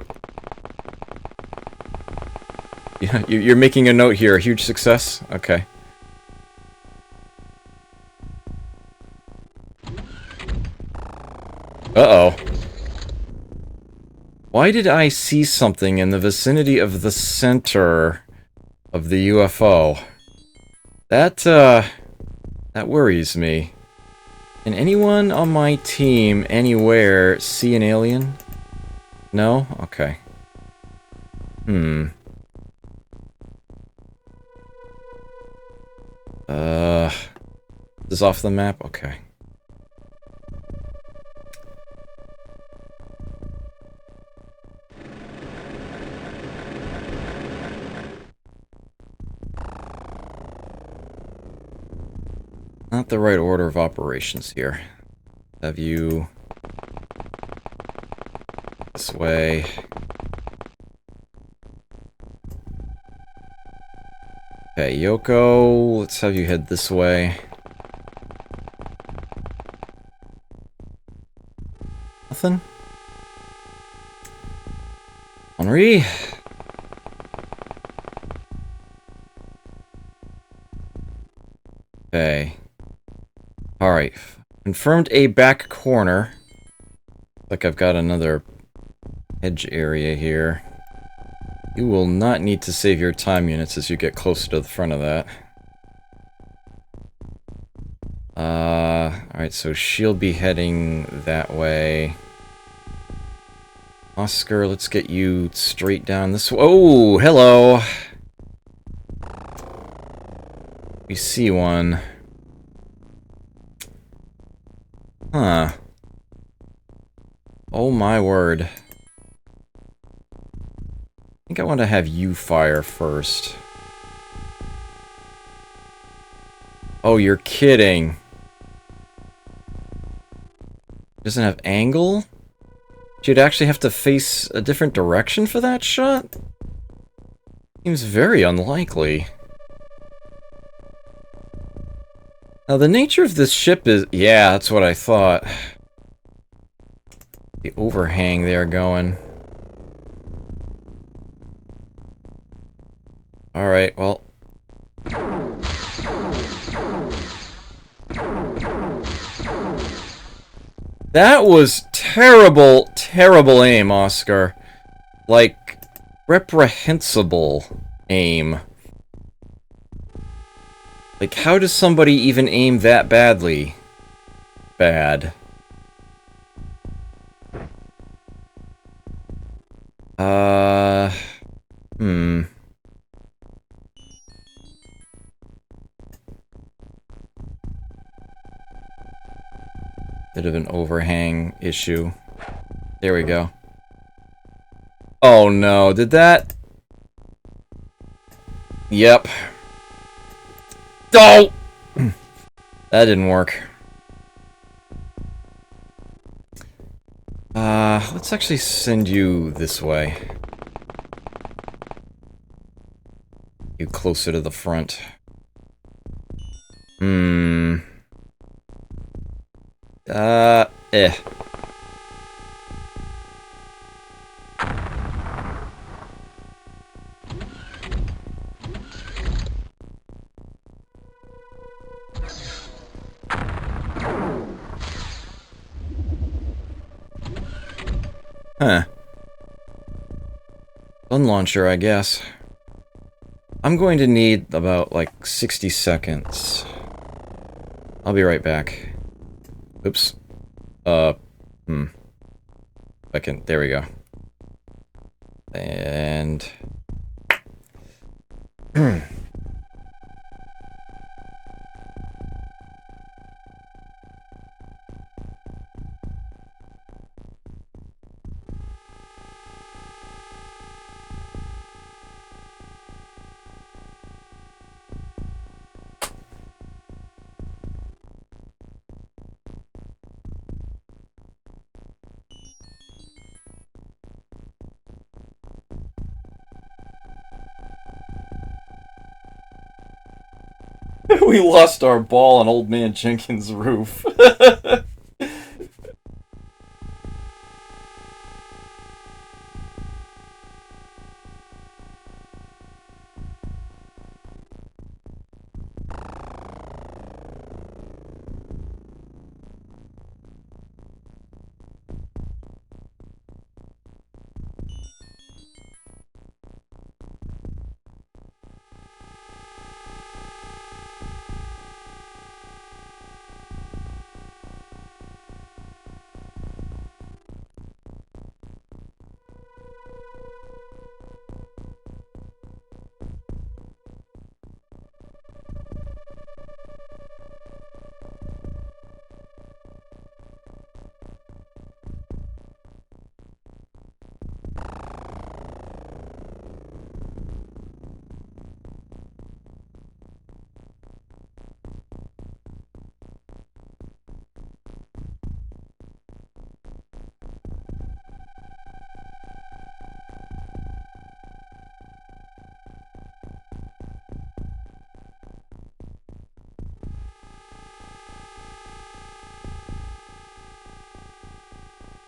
Yeah, you're making a note here. A huge success? Okay. Uh-oh. Why did I see something in the vicinity of the center of the UFO? That worries me. Can anyone on my team anywhere see an alien? No? Okay. This is off the map? Okay. Not the right order of operations here. Have you... this way. Okay, Yoko, let's have you head this way. Nothing? Henri? Okay. Alright. Confirmed a back corner. Like I've got another edge area here. You will not need to save your time units as you get closer to the front of that. Alright, so she'll be heading that way. Oscar, let's get you straight down this way. Oh, hello! We see one. Huh. Oh my word. I think I want to have you fire first. Oh, you're kidding. Doesn't have angle? You'd actually have to face a different direction for that shot? Seems very unlikely. Now, the nature of this ship is... yeah, that's what I thought. The overhang there going. Alright, well... that was terrible, terrible aim, Oscar. Like, reprehensible aim. Like, how does somebody even aim that badly? Bad. Bit of an overhang issue. There we go. Oh no, did that... yep. Oh! That didn't work. Let's actually send you this way. You closer to the front. Eh. Huh. Gun launcher, I guess. I'm going to need about, like, 60 seconds. I'll be right back. Oops. Second. There we go. And... We lost our ball on Old Man Jenkins' roof.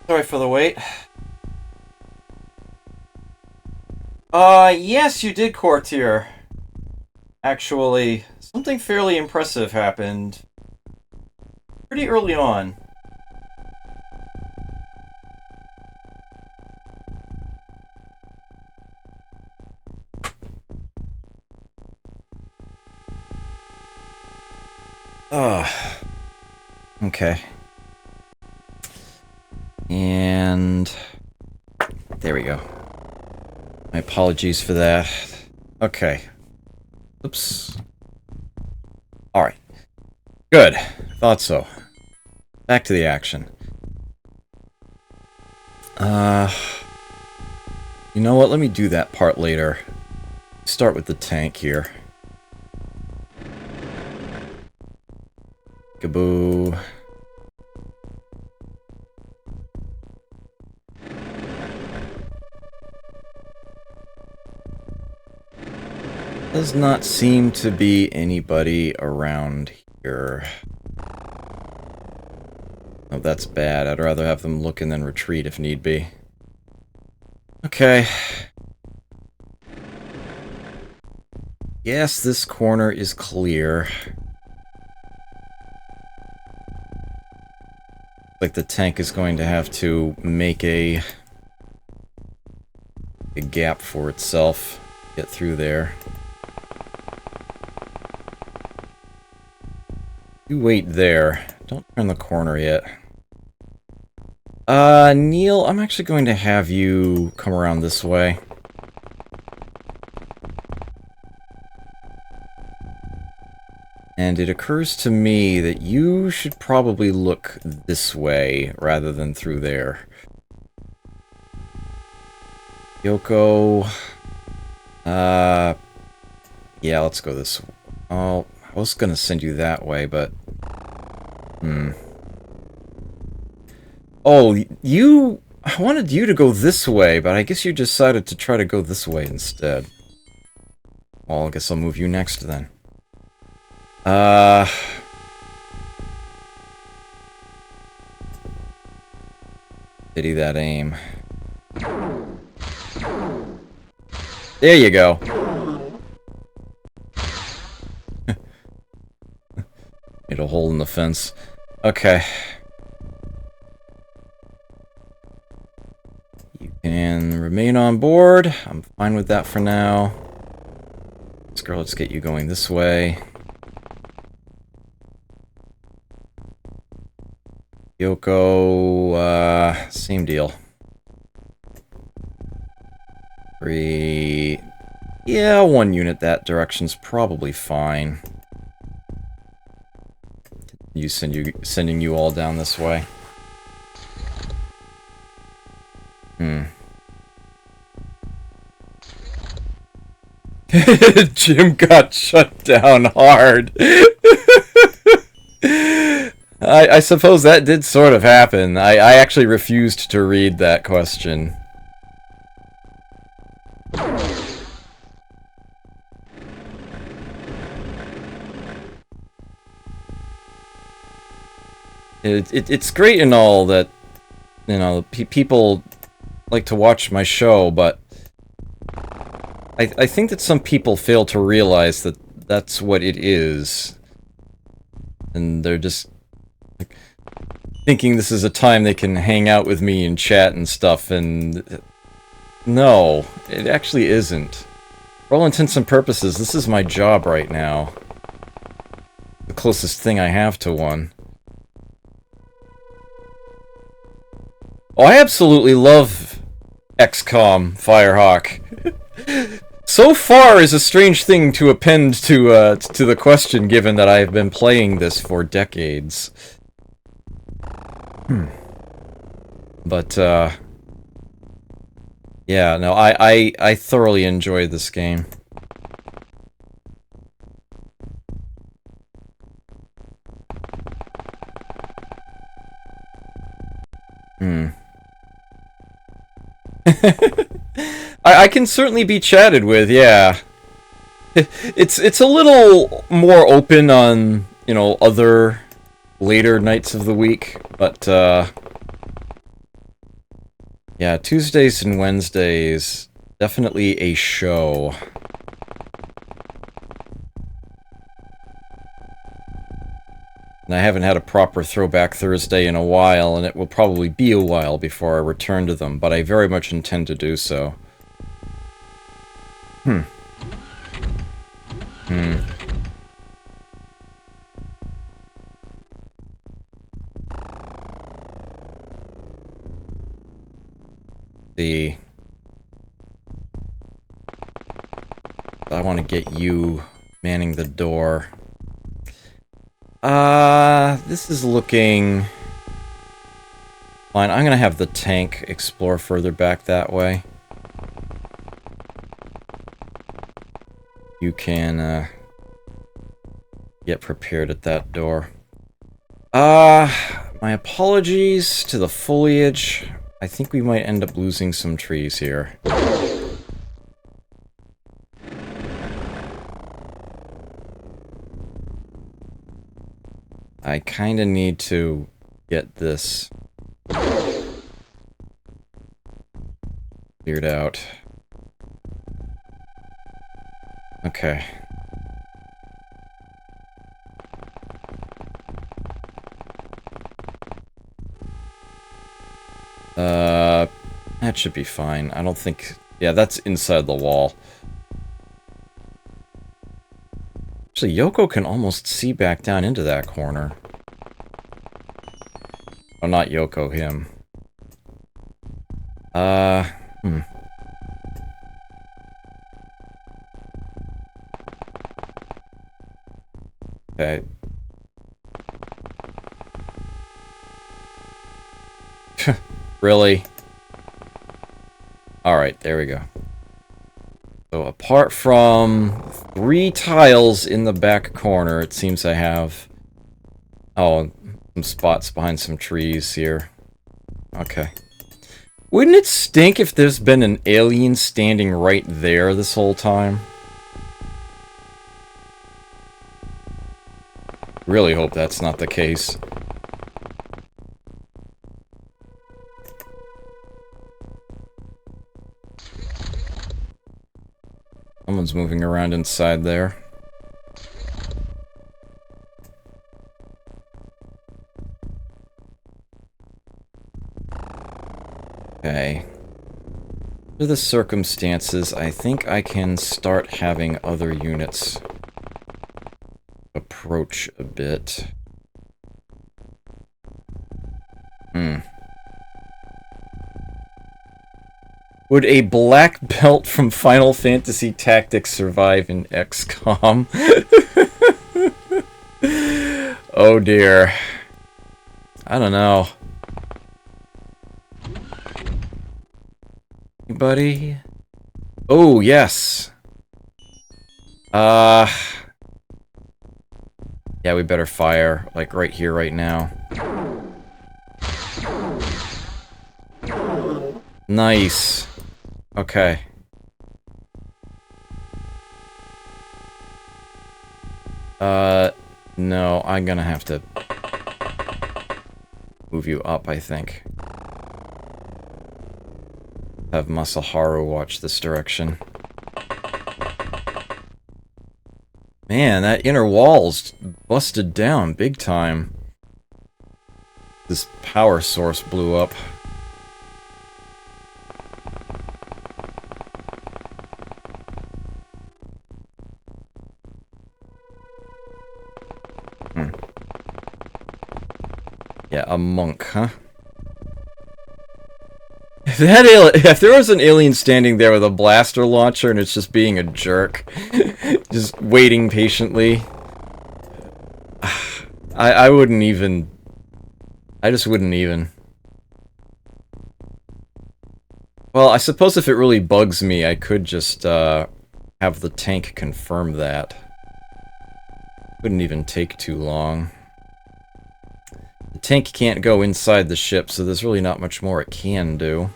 Sorry for the wait. Yes, you did, Courtier. Actually, something fairly impressive happened pretty early on. Okay. And there we go. My apologies for that. Okay. Oops. Alright. Good. Thought so. Back to the action. You know what? Let me do that part later. Start with the tank here. Kaboo. Does not seem to be anybody around here. Oh, that's bad. I'd rather have them look and then retreat if need be. Okay. Yes, this corner is clear. Like the tank is going to have to make a gap for itself. Get through there. You wait there. Don't turn the corner yet. Neil, I'm actually going to have you come around this way. And it occurs to me that you should probably look this way rather than through there. Yoko... yeah, let's go this way. Oh, I was gonna send you that way, but... Oh, you... I wanted you to go this way, but I guess you decided to try to go this way instead. Well, I guess I'll move you next then. Pity that aim. There you go. Made a hole in the fence. Okay. You can remain on board. I'm fine with that for now. Let's get you going this way. Yoko, same deal. 3... Yeah, 1 unit that direction's probably fine. Sending you all down this way. Jim got shut down hard. I suppose that did sort of happen. I actually refused to read that question. It's great and all that, you know, people like to watch my show, but I think that some people fail to realize that that's what it is. And they're just thinking this is a time they can hang out with me and chat and stuff, and no, it actually isn't. For all intents and purposes, this is my job right now. The closest thing I have to one. Oh, I absolutely love XCOM, Firehawk. So far is a strange thing to append to the question, given that I have been playing this for decades. But, yeah, no, I thoroughly enjoyed this game. I can certainly be chatted with, yeah. It's a little more open on, you know, other later nights of the week, but, yeah, Tuesdays and Wednesdays, definitely a show. And I haven't had a proper Throwback Thursday in a while, and it will probably be a while before I return to them, but I very much intend to do so. See. I want to get you manning the door. This is looking fine. I'm gonna have the tank explore further back that way. You can, get prepared at that door. My apologies to the foliage. I think we might end up losing some trees here. I kinda need to get this cleared out. Okay. That should be fine. I don't think... Yeah, that's inside the wall. Actually, Yoko can almost see back down into that corner. Oh, not Yoko, him. Okay. Really? Alright, there we go. So apart from 3 tiles in the back corner, it seems I have... Oh, some spots behind some trees here. Okay. Wouldn't it stink if there's been an alien standing right there this whole time? Really hope that's not the case. Someone's moving around inside there. Okay. Under the circumstances, I think I can start having other units approach a bit. Would a black belt from Final Fantasy Tactics survive in XCOM? Oh dear. I don't know. Anybody? Oh, yes. Yeah, we better fire, like, right here, right now. Nice. Okay. No, I'm gonna have to... move you up, I think. Have Masaharu watch this direction. Man, that inner wall's busted down big time. This power source blew up. Yeah, a monk, huh? If there was an alien standing there with a blaster launcher and it's just being a jerk, just waiting patiently, I wouldn't even. I just wouldn't even. Well, I suppose if it really bugs me, I could just have the tank confirm that. Wouldn't even take too long. The tank can't go inside the ship, so there's really not much more it can do.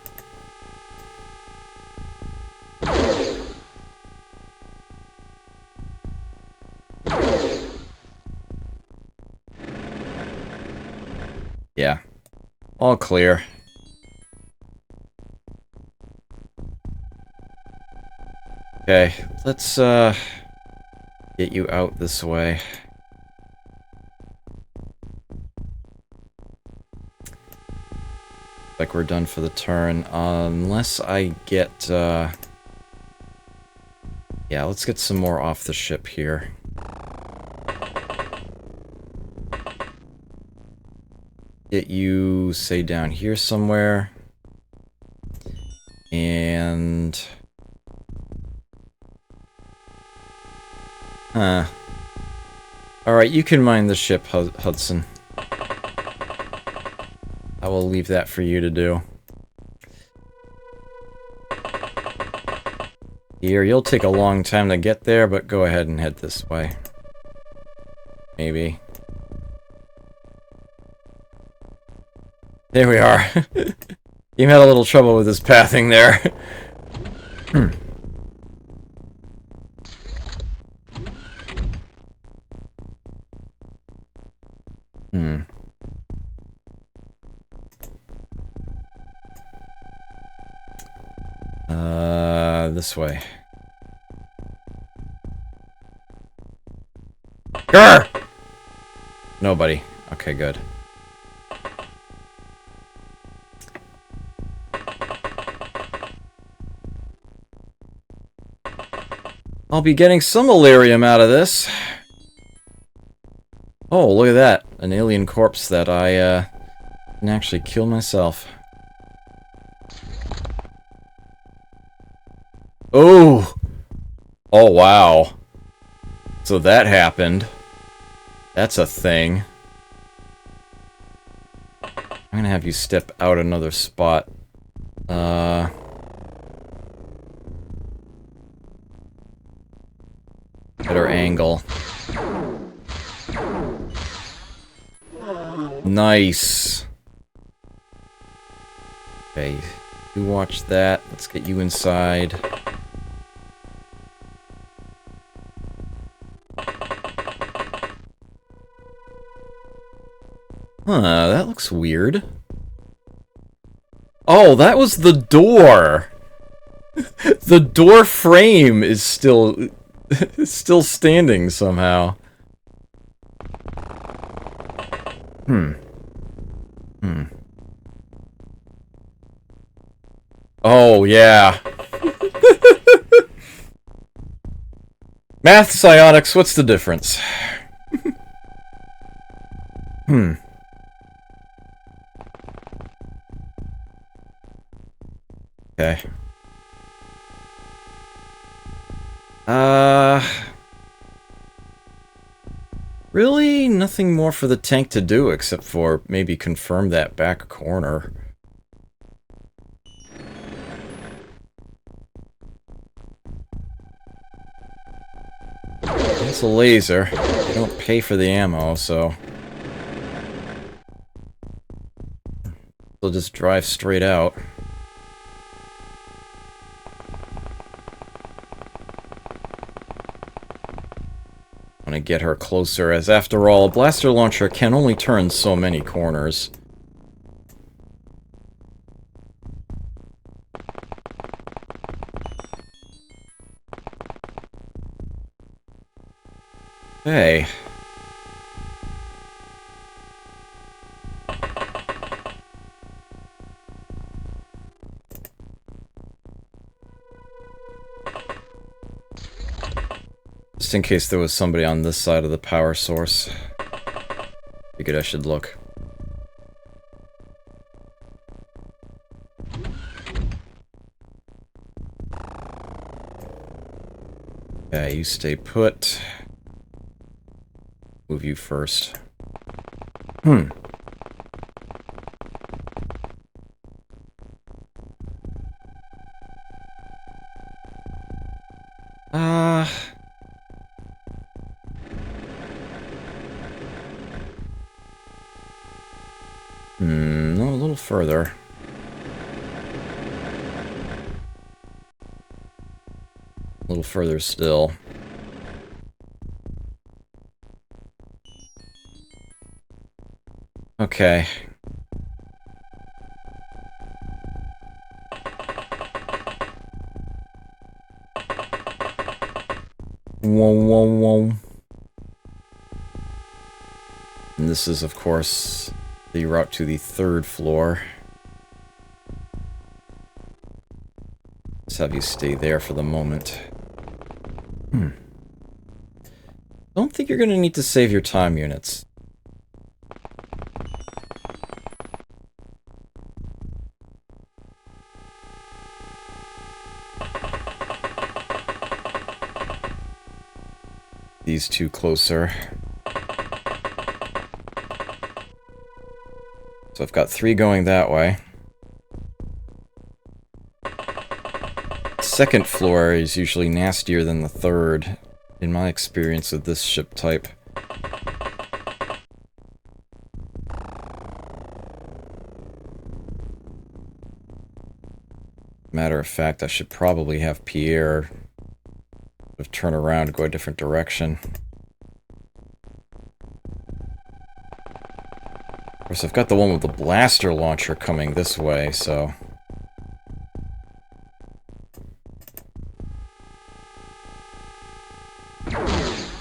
Yeah. All clear. Okay, let's get you out this way. Like we're done for the turn, unless I get, yeah, let's get some more off the ship here. Get you, say, down here somewhere. And... Huh. Alright, you can mine the ship, Hudson. I will leave that for you to do. Here, you'll take a long time to get there, but go ahead and head this way. Maybe. There we are. You had a little trouble with his pathing there. This way. Grr! Nobody. Okay, good. I'll be getting some Illyrium out of this. Oh, look at that. An alien corpse that I, can actually kill myself. Oh! Oh, wow. So that happened. That's a thing. I'm gonna have you step out another spot. Better angle. Nice. Okay, you watch that. Let's get you inside. Huh, that looks weird. Oh, that was the door! The door frame is still standing somehow. Oh, yeah. Math, psionics, what's the difference? Okay. Really nothing more for the tank to do except for maybe confirm that back corner. It's a laser. They don't pay for the ammo, so... they'll just drive straight out. I want to get her closer, as after all, a blaster launcher can only turn so many corners. Okay. Just in case there was somebody on this side of the power source. Figured I should look. Okay, you stay put. Move you first. Hmm. No, a little further. A little further still. Okay. Whoa, whoa, whoa. And this is, of course, the route to the 3rd floor. Let's have you stay there for the moment. Don't think you're gonna need to save your time units. These two closer. So I've got 3 going that way. 2nd floor is usually nastier than the 3rd, in my experience with this ship type. Matter of fact, I should probably have Pierre turn around and go a different direction. Of course, I've got the one with the blaster launcher coming this way, so...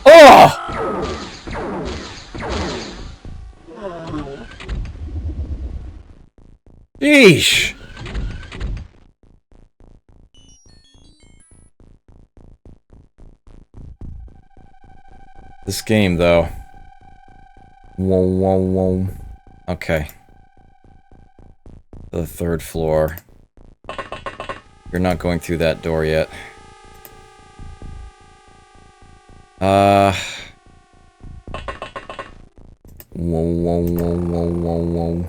Oh! Yeesh! This game, though. Whoa, whoa, whoa. Okay. The 3rd floor. You're not going through that door yet. Whoa, whoa, whoa, whoa, whoa, whoa.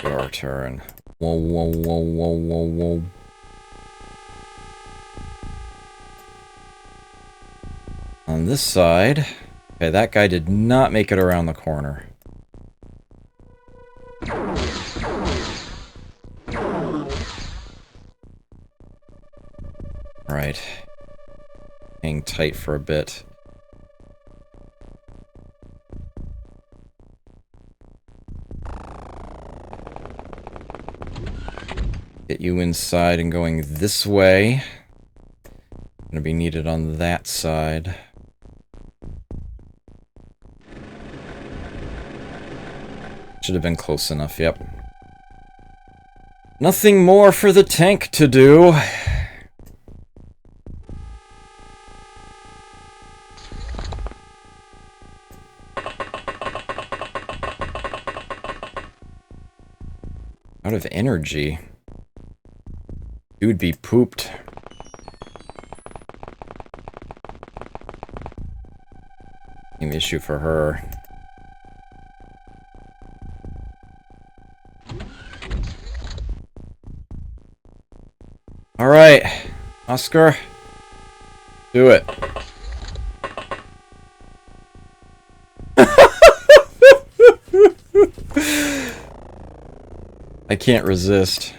Your turn. Whoa, whoa, whoa, whoa, whoa, whoa. On this side... Okay, that guy did not make it around the corner. Right. Hang tight for a bit. Get you inside and going this way. Gonna be needed on that side. Should have been close enough, yep. Nothing more for the tank to do. Out of energy. Dude be pooped. An issue for her. Alright, Oscar. Do it. I can't resist.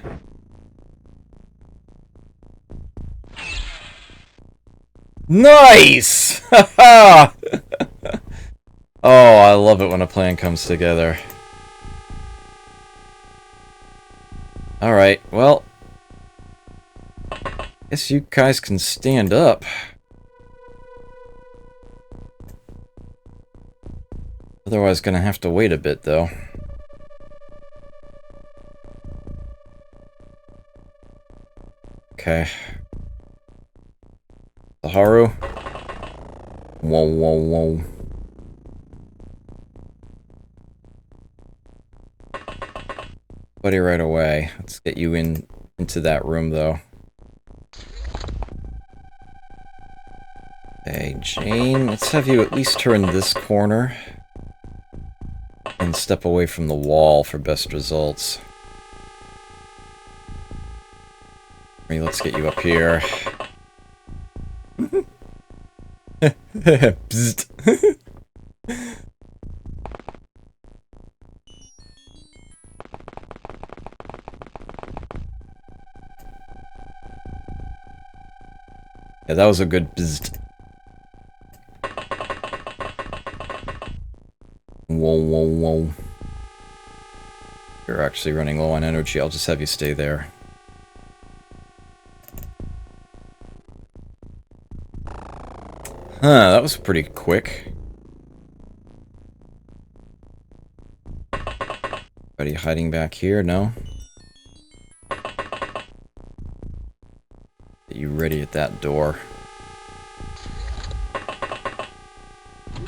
Nice! Oh, I love it when a plan comes together. Alright, well... guess you guys can stand up. Otherwise gonna have to wait a bit, though. Okay. Saharu. Whoa, whoa, whoa. Buddy, right away. Let's get you into that room, though. Okay, Jane, let's have you at least turn this corner. And step away from the wall for best results. Let's get you up here. Psst. Yeah, that was a good bzzt. Whoa, whoa, whoa. You're actually running low on energy. I'll just have you stay there. Huh, that was pretty quick. Anybody hiding back here? No? Get you ready at that door.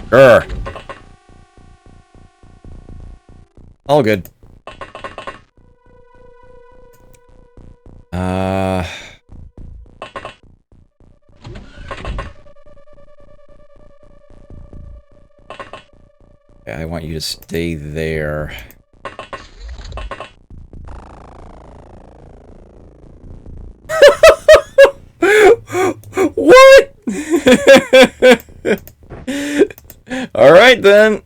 Grr! All good. I want you to stay there. What? All right then.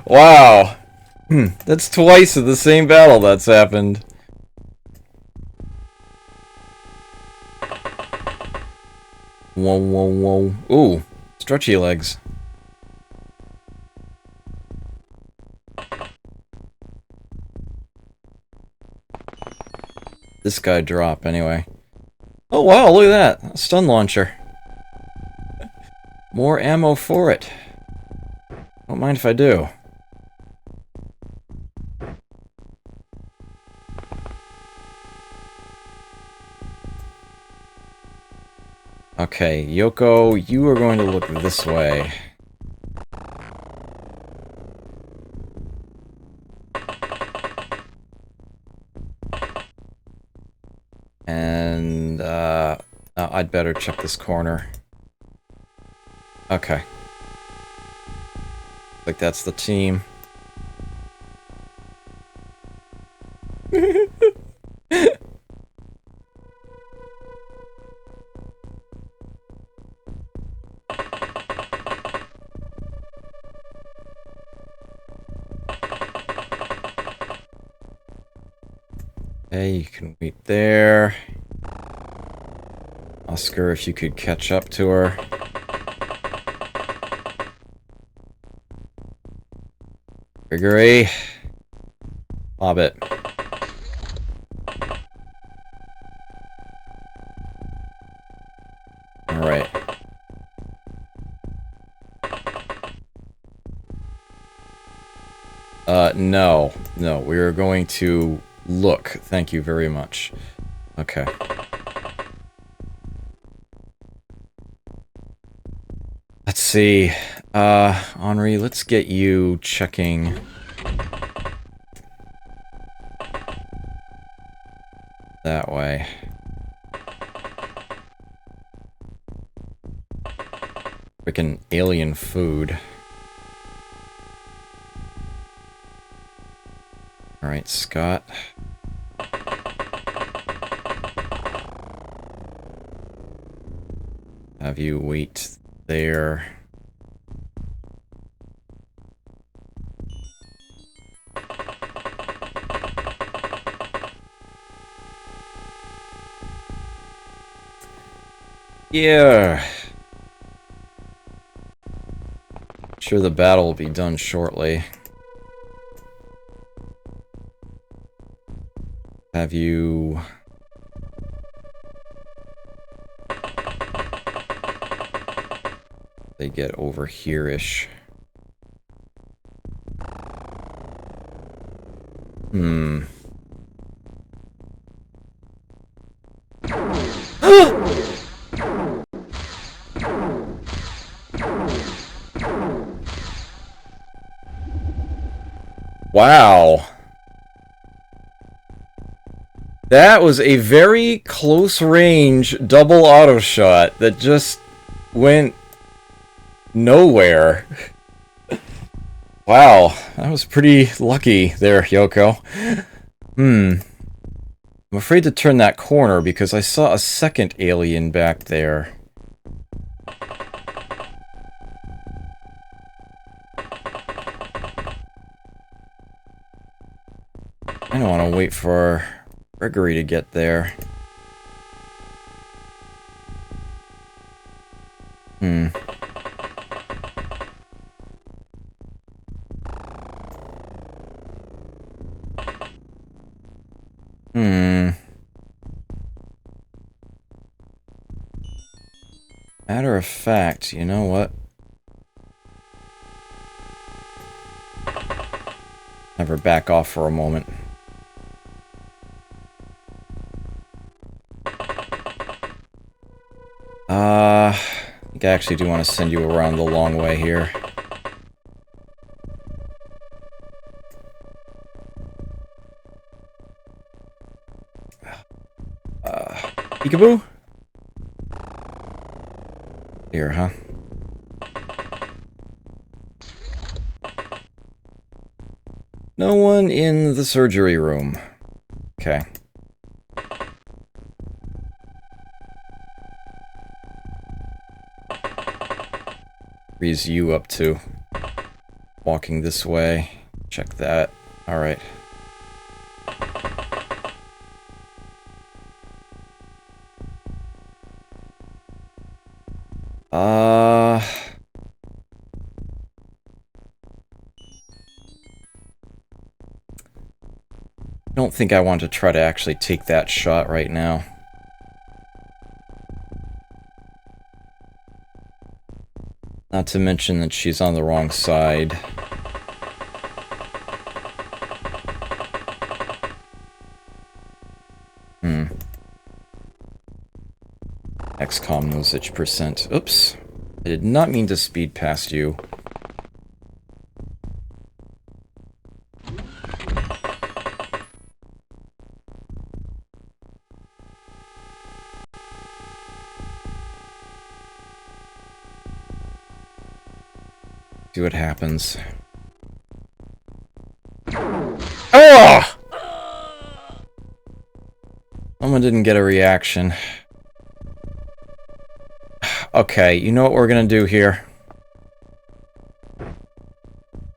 Wow. That's twice in the same battle that's happened. Whoa, whoa, whoa. Ooh, stretchy legs. This guy drop, anyway. Oh wow, look at that. A stun launcher. More ammo for it. Don't mind if I do. Okay, Yoko, you are going to look this way. And, I'd better check this corner. Okay. Like that's the team. Okay, you can wait there. Oscar, if you could catch up to her. Gregory. Hobbit. Alright. No. No, we are going to look. Thank you very much. Okay. Let's see. Henri, let's get you checking. That way. Frickin' alien food. Alright, Scott. Have you wait there. Yeah. Sure, the battle will be done shortly. Have you... They get over here-ish. Wow. That was a very close range double auto shot that just went nowhere. Wow, that was pretty lucky there, Yoko. I'm afraid to turn that corner because I saw a second alien back there. I don't want to wait for Gregory to get there. Matter of fact, you know what? Have her back off for a moment. I think I actually do want to send you around the long way here. Peekaboo? Here, huh? No one in the surgery room. Okay. Where's you up to? Walking this way. Check that. Alright. I don't think I want to try to actually take that shot right now. Not to mention that she's on the wrong side. XCOM knows which percent. Oops. I did not mean to speed past you. See what happens. Oh! Someone didn't get a reaction. Okay, you know what we're gonna do here?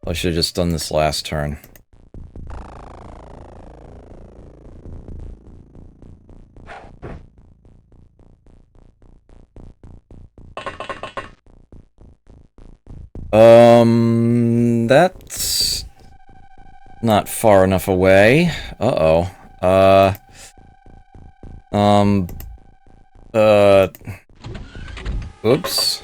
I should have just done this last turn. That's not far enough away. Uh-oh. Oops.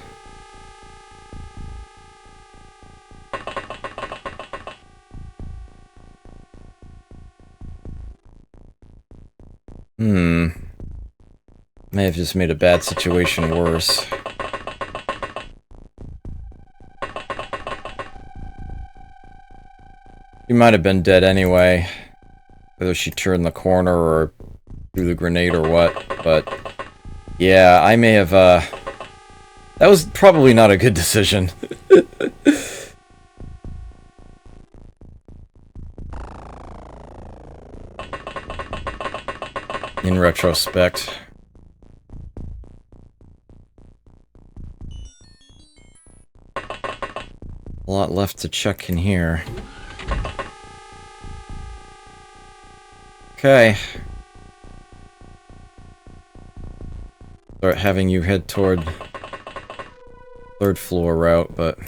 May have just made a bad situation worse. She might have been dead anyway. Whether she turned the corner or threw the grenade or what, but... yeah, I may have, that was probably not a good decision. In retrospect. A lot left to check in here. Okay. Start having you head toward third floor route, but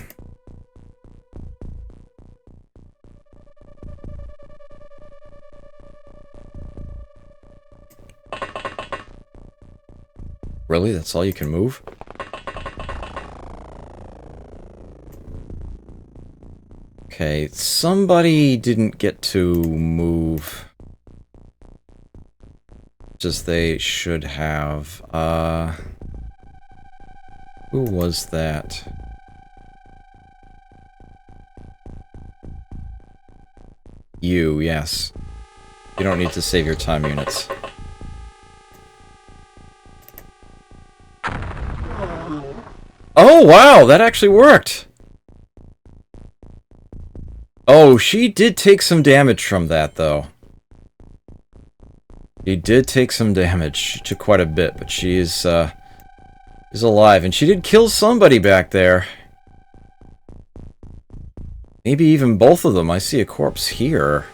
Really? That's all you can move? Okay, somebody didn't get to move. Just they should have. Who was that? You, yes. You don't need to save your time units. Oh, wow! That actually worked! Oh, she did take some damage from that, though. She did take some damage. She took quite a bit, but she is alive. And she did kill somebody back there. Maybe even both of them. I see a corpse here.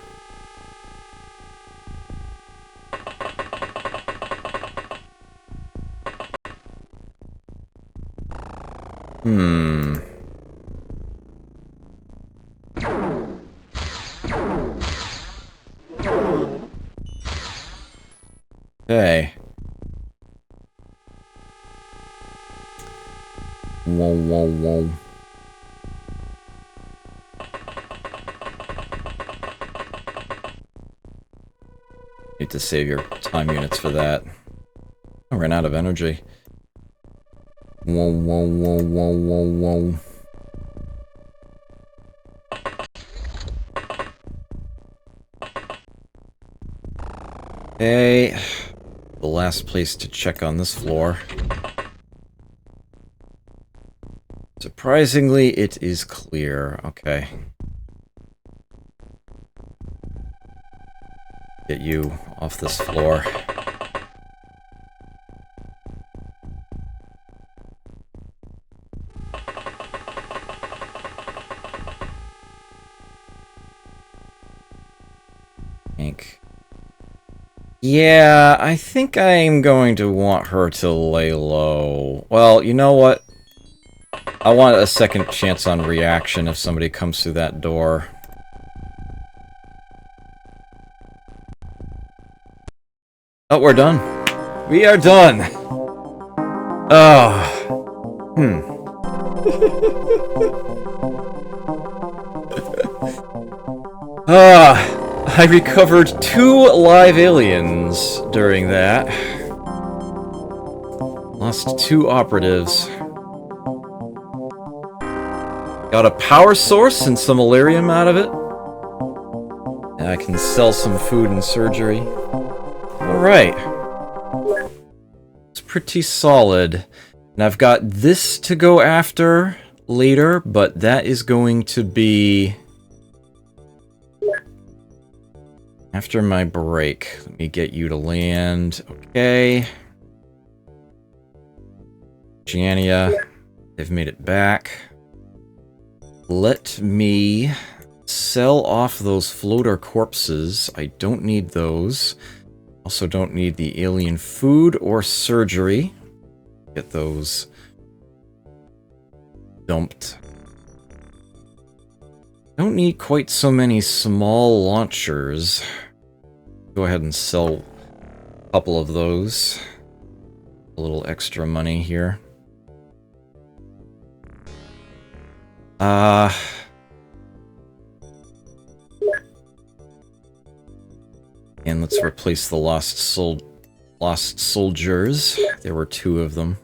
Hmm. Okay. Whoa, whoa, whoa. Need to save your time units for that. I ran out of energy. Whoa, whoa, whoa, whoa, whoa, whoa. Okay. The last place to check on this floor. Surprisingly, it is clear. Okay. Get you off this floor. Ink. Yeah, I think I'm going to want her to lay low. Well, you know what? I want a second chance on reaction if somebody comes through that door. Oh, we're done. We are done. Oh. I recovered 2 live aliens during that. Lost 2 operatives. Got a power source and some Illyrium out of it. And I can sell some food and surgery. Alright. It's pretty solid. And I've got this to go after later, but that is going to be after my break. Let me get you to land. Okay. Giania, they've made it back. Let me sell off those floater corpses. I don't need those. Also don't need the alien food or surgery. Get those dumped. Don't need quite so many small launchers. Go ahead and sell a couple of those. A little extra money here. And let's replace the lost soldiers. There were 2 of them.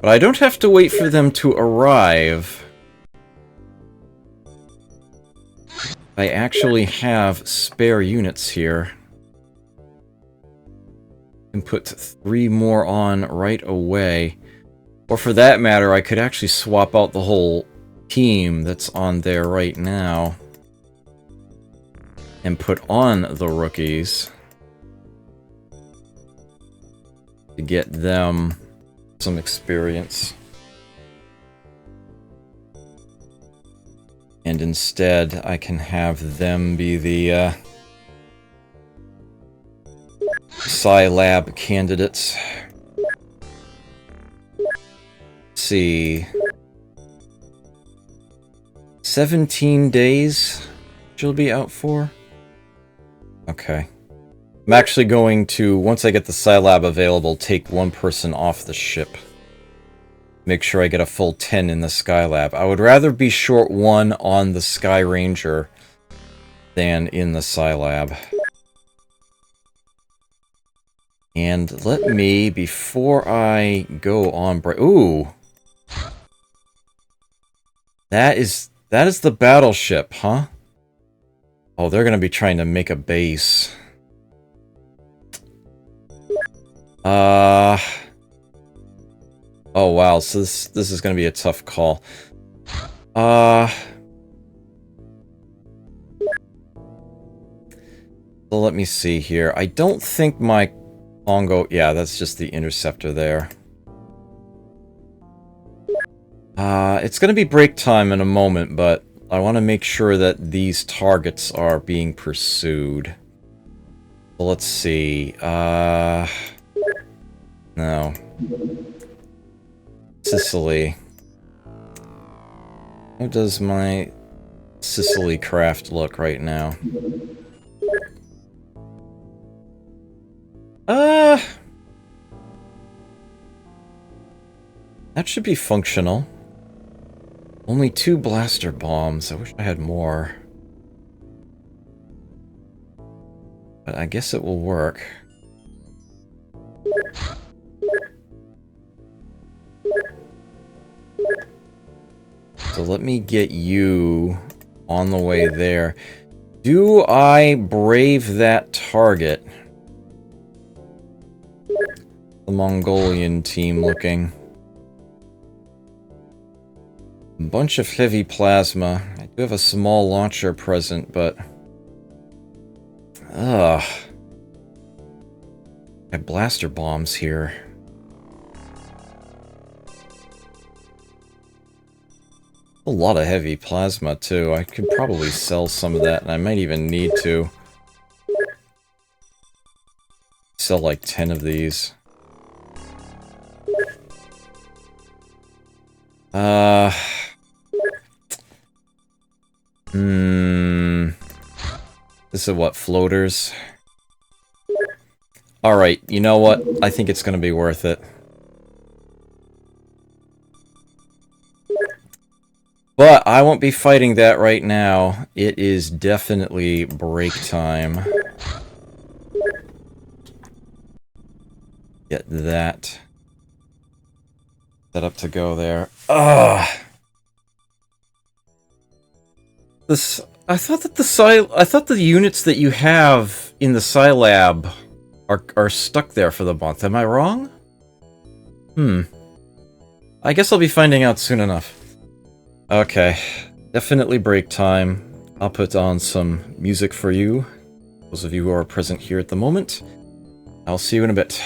But I don't have to wait for them to arrive. I actually have spare units here. I can put 3 more on right away. Or for that matter, I could actually swap out the whole team that's on there right now. And put on the rookies. To get them some experience. And instead, I can have them be the Sci-Lab candidates. Let's see. 17 days she'll be out for? Okay. I'm actually going to, once I get the Scilab available, take one person off the ship. Make sure I get a full 10 in the Skylab. I would rather be short 1 on the Sky Ranger than in the Scilab. And let me, before I go on break... Ooh! That is the battleship, huh? Oh, they're gonna be trying to make a base. Oh wow, so this is gonna be a tough call. So let me see here. I don't think my Congo... Yeah, that's just the interceptor there. It's gonna be break time in a moment, but I want to make sure that these targets are being pursued. So let's see. No. Sicily. How does my Sicily craft look right now? That should be functional. Only 2 blaster bombs. I wish I had more. But I guess it will work. So let me get you on the way there. Do I brave that target? The Mongolian team looking. A bunch of heavy plasma. I do have a small launcher present, but... Ugh. I have blaster bombs here. A lot of heavy plasma, too. I could probably sell some of that, and I might even need to. Sell like 10 of these. This is what, floaters? Alright, you know what? I think it's gonna be worth it. But I won't be fighting that right now. It is definitely break time. Get that set up to go there. Ugh. I thought the units that you have in the Scilab are stuck there for the month. Am I wrong? I guess I'll be finding out soon enough. Okay, definitely break time. I'll put on some music for you, those of you who are present here at the moment. I'll see you in a bit.